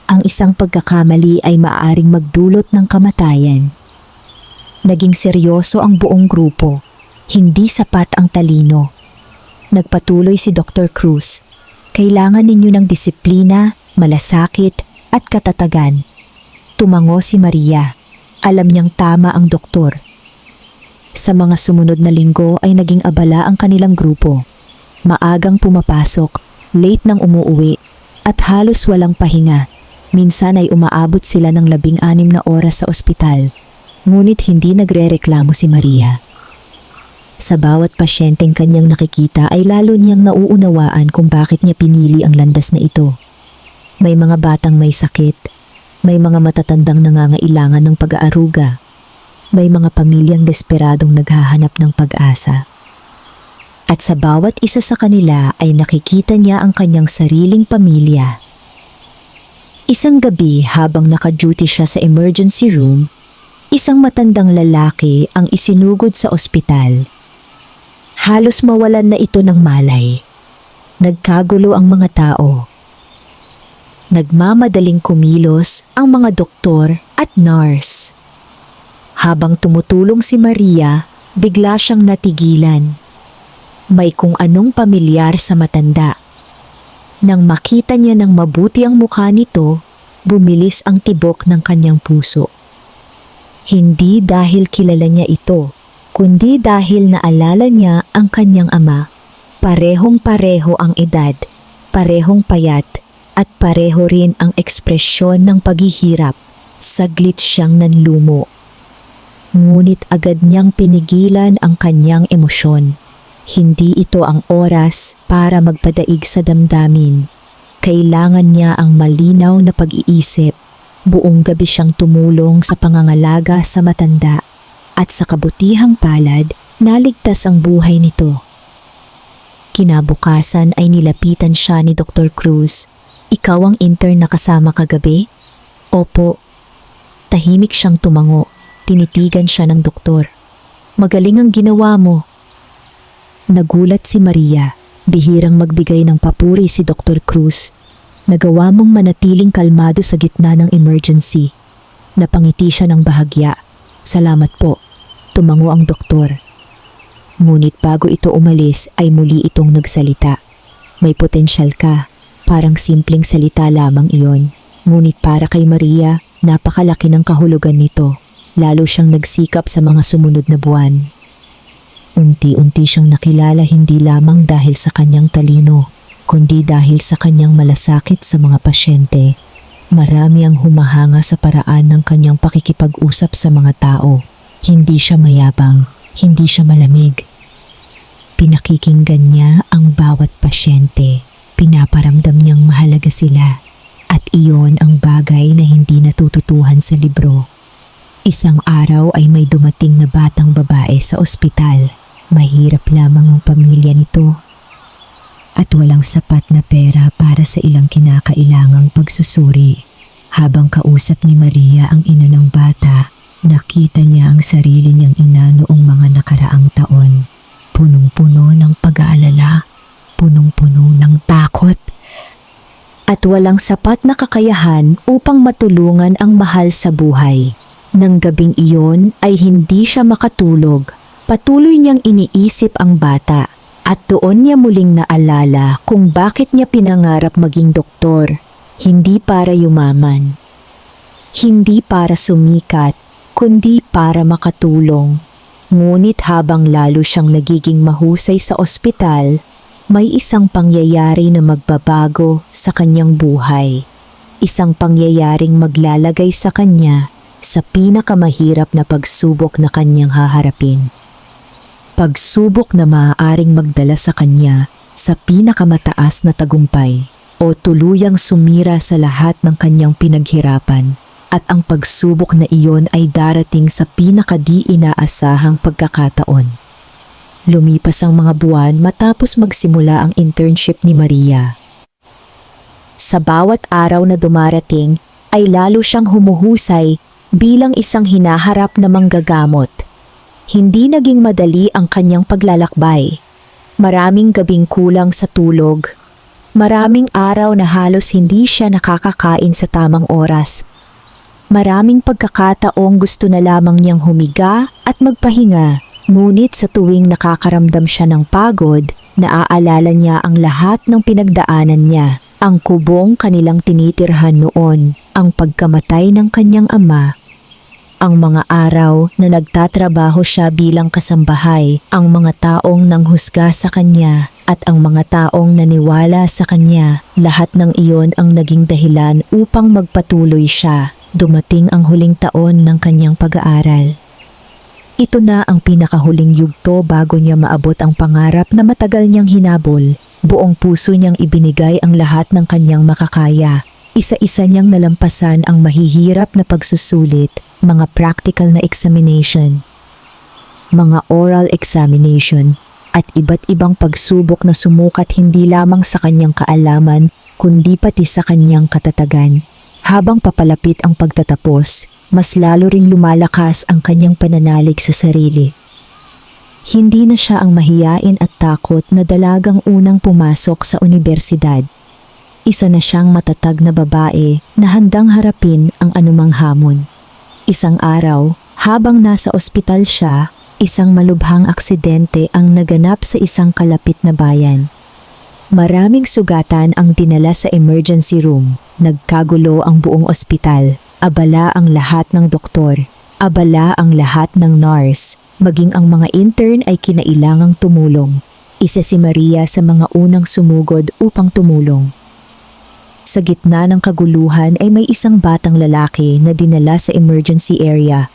Ang isang pagkakamali ay maaaring magdulot ng kamatayan. Naging seryoso ang buong grupo. Hindi sapat ang talino. Nagpatuloy si Dr. Cruz. Kailangan ninyo ng disiplina, malasakit at katatagan. Tumango si Maria. Alam niyang tama ang doktor. Sa mga sumunod na linggo ay naging abala ang kanilang grupo. Maagang pumapasok, late nang umuuwi, at halos walang pahinga. Minsan ay umaabot sila ng 16 na oras sa ospital. Ngunit hindi nagrereklamo si Maria. Sa bawat pasyenteng kanyang nakikita ay lalo niyang nauunawaan kung bakit niya pinili ang landas na ito. May mga batang may sakit, may mga matatandang nangangailangan ng pag-aaruga, may mga pamilyang desperadong naghahanap ng pag-asa. At sa bawat isa sa kanila ay nakikita niya ang kanyang sariling pamilya. Isang gabi habang naka-duty siya sa emergency room, isang matandang lalaki ang isinugod sa ospital. Halos mawalan na ito ng malay. Nagkagulo ang mga tao. Nagmamadaling kumilos ang mga doktor at nurse. Habang tumutulong si Maria, bigla siyang natigilan. May kung anong pamilyar sa matanda. Nang makita niya ng mabuti ang mukha nito, bumilis ang tibok ng kanyang puso. Hindi dahil kilala niya ito, kundi dahil naalala niya ang kanyang ama. Parehong-pareho ang edad, parehong payat, at pareho rin ang ekspresyon ng paghihirap. Saglit siyang nanlumo. Ngunit agad niyang pinigilan ang kanyang emosyon. Hindi ito ang oras para magpadaig sa damdamin. Kailangan niya ang malinaw na pag-iisip. Buong gabi siyang tumulong sa pangangalaga sa matanda at sa kabutihang palad, naligtas ang buhay nito. Kinabukasan ay nilapitan siya ni Dr. Cruz. Ikaw ang intern na kasama kagabi? Opo. Tahimik siyang tumango. Tinitigan siya ng doktor. Magaling ang ginawa mo. Nagulat si Maria. Bihirang magbigay ng papuri si Dr. Cruz. Nagawa mong manatiling kalmado sa gitna ng emergency. Napangiti siya ng bahagya. Salamat po. Tumango ang doktor. Ngunit bago ito umalis ay muli itong nagsalita. May potensyal ka. Parang simpleng salita lamang iyon. Ngunit para kay Maria, napakalaki ng kahulugan nito. Lalo siyang nagsikap sa mga sumunod na buwan. Unti-unti siyang nakilala hindi lamang dahil sa kanyang talino, kundi dahil sa kanyang malasakit sa mga pasyente. Marami ang humahanga sa paraan ng kanyang pakikipag-usap sa mga tao. Hindi siya mayabang, hindi siya malamig. Pinakikinggan niya ang bawat pasyente. Pinaparamdam niyang mahalaga sila. At iyon ang bagay na hindi natututuhan sa libro. Isang araw ay may dumating na batang babae sa ospital. Mahirap lamang ang pamilya nito. At walang sapat na pera para sa ilang kinakailangang pagsusuri. Habang kausap ni Maria ang ina ng bata, nakita niya ang sarili niyang ina noong mga nakaraang taon. Punong-puno ng pag-aalala, punong-puno ng takot. At walang sapat na kakayahan upang matulungan ang mahal sa buhay. Nang gabing iyon ay hindi siya makatulog. Patuloy niyang iniisip ang bata at doon niya muling naalala kung bakit niya pinangarap maging doktor. Hindi para yumaman. Hindi para sumikat, kundi para makatulong. Ngunit habang lalo siyang nagiging mahusay sa ospital, may isang pangyayari na magbabago sa kanyang buhay. Isang pangyayaring maglalagay sa kanya sa pinakamahirap na pagsubok na kanyang haharapin. Pagsubok na maaaring magdala sa kanya sa pinakamataas na tagumpay o tuluyang sumira sa lahat ng kanyang pinaghirapan, at ang pagsubok na iyon ay darating sa pinakadi inaasahang pagkakataon. Lumipas ang mga buwan matapos magsimula ang internship ni Maria. Sa bawat araw na dumarating ay lalo siyang humuhusay bilang isang hinaharap na manggagamot. Hindi naging madali ang kanyang paglalakbay. Maraming gabing kulang sa tulog. Maraming araw na halos hindi siya nakakakain sa tamang oras. Maraming pagkakataong gusto na lamang niyang humiga at magpahinga. Ngunit sa tuwing nakakaramdam siya ng pagod, naaalala niya ang lahat ng pinagdaanan niya. Ang kubong kanilang tinitirhan noon, ang pagkamatay ng kanyang ama, ang mga araw na nagtatrabaho siya bilang kasambahay, ang mga taong nanghusga sa kanya at ang mga taong naniwala sa kanya. Lahat ng iyon ang naging dahilan upang magpatuloy siya. Dumating ang huling taon ng kanyang pag-aaral. Ito na ang pinakahuling yugto bago niya maabot ang pangarap na matagal niyang hinabol. Buong puso niyang ibinigay ang lahat ng kanyang makakaya. Isa-isa niyang nalampasan ang mahihirap na pagsusulit, mga practical na examination, mga oral examination, at iba't ibang pagsubok na sumukat hindi lamang sa kanyang kaalaman kundi pati sa kanyang katatagan. Habang papalapit ang pagtatapos, mas lalo ring lumalakas ang kanyang pananalig sa sarili. Hindi na siya ang mahiyain at takot na dalagang unang pumasok sa unibersidad. Isa na siyang matatag na babae na handang harapin ang anumang hamon. Isang araw, habang nasa ospital siya, isang malubhang aksidente ang naganap sa isang kalapit na bayan. Maraming sugatan ang dinala sa emergency room. Nagkagulo ang buong ospital. Abala ang lahat ng doktor. Abala ang lahat ng nurse. Maging ang mga intern ay kinailangang tumulong. Isa si Maria sa mga unang sumugod upang tumulong. Sa gitna ng kaguluhan ay may isang batang lalaki na dinala sa emergency area.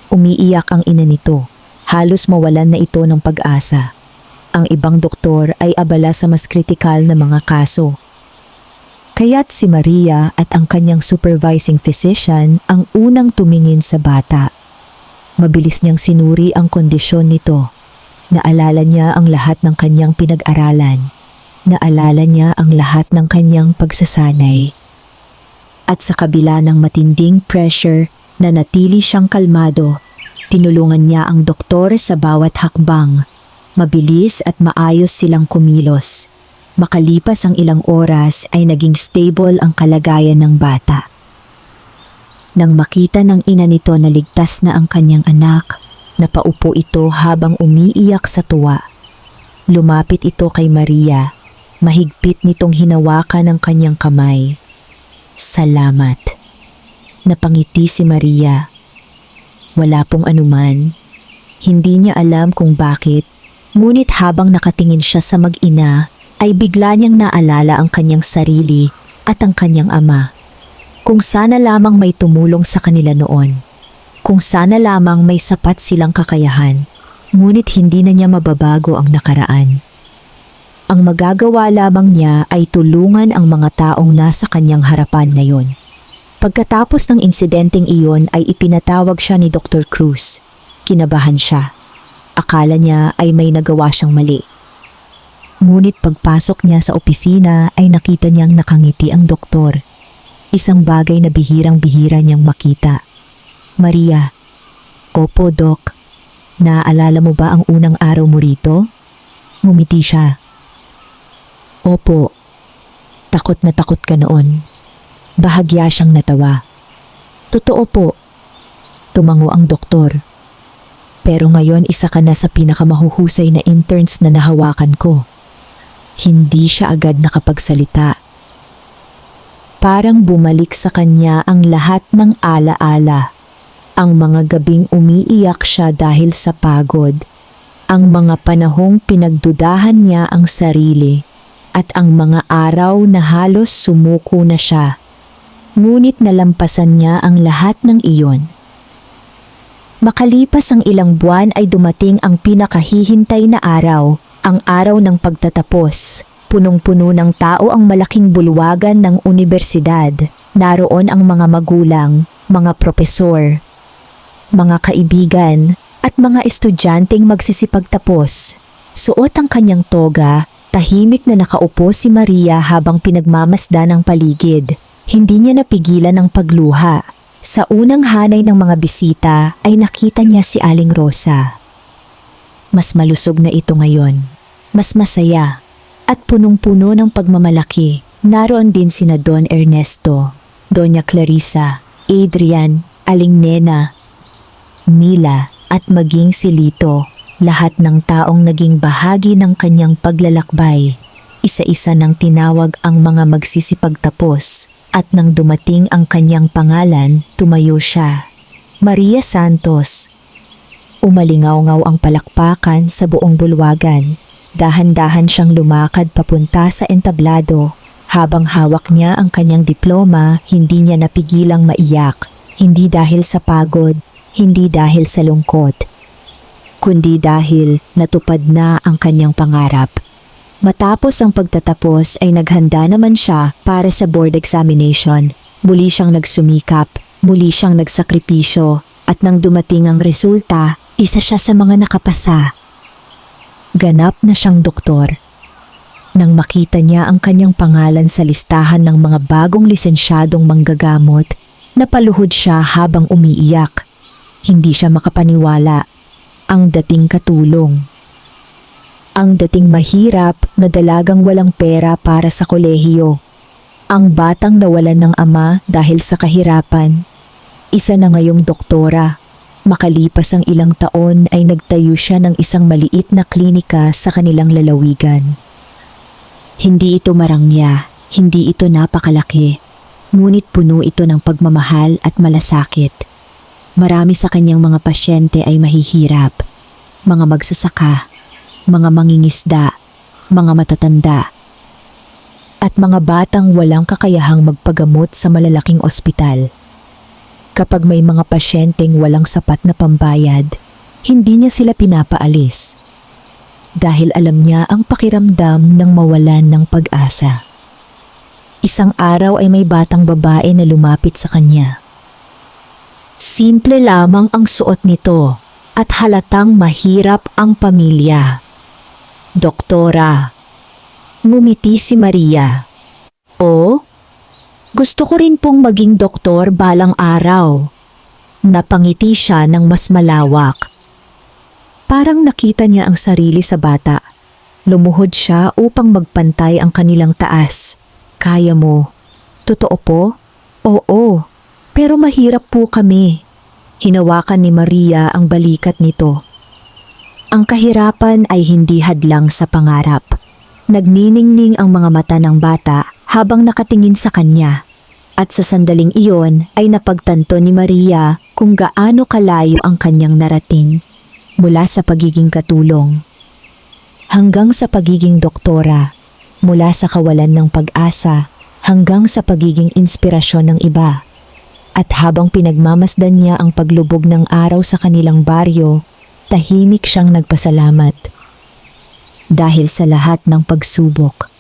Umiiyak ang ina nito. Halos mawalan na ito ng pag-asa. Ang ibang doktor ay abala sa mas kritikal na mga kaso. Kaya't si Maria at ang kanyang supervising physician ang unang tumingin sa bata. Mabilis niyang sinuri ang kondisyon nito. Naalala niya ang lahat ng kanyang pinag-aralan. Naalala niya ang lahat ng kanyang pagsasanay. At sa kabila ng matinding pressure, nanatili siyang kalmado. Tinulungan niya ang doktor sa bawat hakbang. Mabilis at maayos silang kumilos. Makalipas ang ilang oras ay naging stable ang kalagayan ng bata. Nang makita ng ina nito na ligtas na ang kanyang anak, napaupo ito habang umiiyak sa tuwa. Lumapit ito kay Maria. Mahigpit nitong hinawakan ang kanyang kamay. Salamat. Napangiti si Maria. Wala pong anuman. Hindi niya alam kung bakit, ngunit habang nakatingin siya sa mag-ina, ay bigla niyang naalala ang kanyang sarili at ang kanyang ama. Kung sana lamang may tumulong sa kanila noon. Kung sana lamang may sapat silang kakayahan, ngunit hindi na niya mababago ang nakaraan. Ang magagawa lamang niya ay tulungan ang mga taong nasa kanyang harapan ngayon. Pagkatapos ng insidenteng iyon ay ipinatawag siya ni Dr. Cruz. Kinabahan siya. Akala niya ay may nagawa siyang mali. Ngunit pagpasok niya sa opisina ay nakita niyang nakangiti ang doktor. Isang bagay na bihirang-bihira niyang makita. Maria. Opo, Doc. Naaalala mo ba ang unang araw mo rito? Ngumiti siya. Opo. Takot na takot ka noon. Bahagya siyang natawa. Totoo po. Tumango ang doktor. Pero ngayon isa ka na sa pinakamahuhusay na interns na nahawakan ko. Hindi siya agad nakapagsalita. Parang bumalik sa kanya ang lahat ng alaala. Ang mga gabing umiiyak siya dahil sa pagod. Ang mga panahong pinagdudahan niya ang sarili. At ang mga araw na halos sumuko na siya. Ngunit nalampasan niya ang lahat ng iyon. Makalipas ang ilang buwan ay dumating ang pinakahihintay na araw, ang araw ng pagtatapos. Punong-puno ng tao ang malaking bulwagan ng unibersidad. Naroon ang mga magulang, mga propesor, mga kaibigan, at mga estudyanteng magsisipagtapos. Suot ang kanyang toga, tahimik na nakaupo si Maria habang pinagmamasdan ang paligid. Hindi niya napigilan ang pagluha. Sa unang hanay ng mga bisita ay nakita niya si Aling Rosa. Mas malusog na ito ngayon, mas masaya, at punong-puno ng pagmamalaki. Naroon din sina Don Ernesto, Doña Clarissa, Adrian, Aling Nena, Mila at maging si Lito. Lahat ng taong naging bahagi ng kanyang paglalakbay. Isa-isa nang tinawag ang mga magsisipagtapos at nang dumating ang kanyang pangalan, tumayo siya. Maria Santos. Umalingaw-ngaw ang palakpakan sa buong bulwagan. Dahan-dahan siyang lumakad papunta sa entablado. Habang hawak niya ang kanyang diploma, hindi niya napigilang maiyak. Hindi dahil sa pagod, hindi dahil sa lungkot, kundi dahil natupad na ang kanyang pangarap. Matapos ang pagtatapos ay naghanda naman siya para sa board examination. Muli siyang nagsumikap, muli siyang nagsakripisyo, at nang dumating ang resulta, isa siya sa mga nakapasa. Ganap na siyang doktor. Nang makita niya ang kanyang pangalan sa listahan ng mga bagong lisensyadong manggagamot, napaluhod siya habang umiiyak. Hindi siya makapaniwala. Ang dating katulong. Ang dating mahirap na dalagang walang pera para sa kolehiyo. Ang batang nawalan ng ama dahil sa kahirapan. Isa na ngayong doktora. Makalipas ang ilang taon ay nagtayo siya ng isang maliit na klinika sa kanilang lalawigan. Hindi ito marangya, hindi ito napakalaki, ngunit puno ito ng pagmamahal at malasakit. Marami sa kanyang mga pasyente ay mahihirap, mga magsasaka, mga mangingisda, mga matatanda, at mga batang walang kakayahang magpagamot sa malalaking ospital. Kapag may mga pasyenteng walang sapat na pambayad, hindi niya sila pinapaalis. Dahil alam niya ang pakiramdam ng mawalan ng pag-asa. Isang araw ay may batang babae na lumapit sa kanya. Simple lamang ang suot nito at halatang mahirap ang pamilya. Doktora. Ngumiti si Maria. O, gusto ko rin pong maging doktor balang araw. Napangiti siya ng mas malawak. Parang nakita niya ang sarili sa bata. Lumuhod siya upang magpantay ang kanilang taas. Kaya mo. Totoo po? Oo. Pero mahirap po kami. Hinawakan ni Maria ang balikat nito. Ang kahirapan ay hindi hadlang sa pangarap. Nagniningning ang mga mata ng bata habang nakatingin sa kanya. At sa sandaling iyon ay napagtanto ni Maria kung gaano kalayo ang kanyang narating. Mula sa pagiging katulong, hanggang sa pagiging doktora, mula sa kawalan ng pag-asa, hanggang sa pagiging inspirasyon ng iba. At habang pinagmamasdan niya ang paglubog ng araw sa kanilang baryo, tahimik siyang nagpasalamat. Dahil sa lahat ng pagsubok,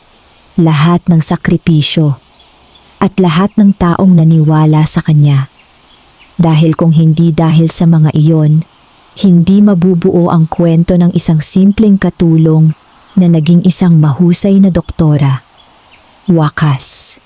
lahat ng sakripisyo, at lahat ng taong naniwala sa kanya. Dahil kung hindi dahil sa mga iyon, hindi mabubuo ang kwento ng isang simpleng katulong na naging isang mahusay na doktora. Wakas.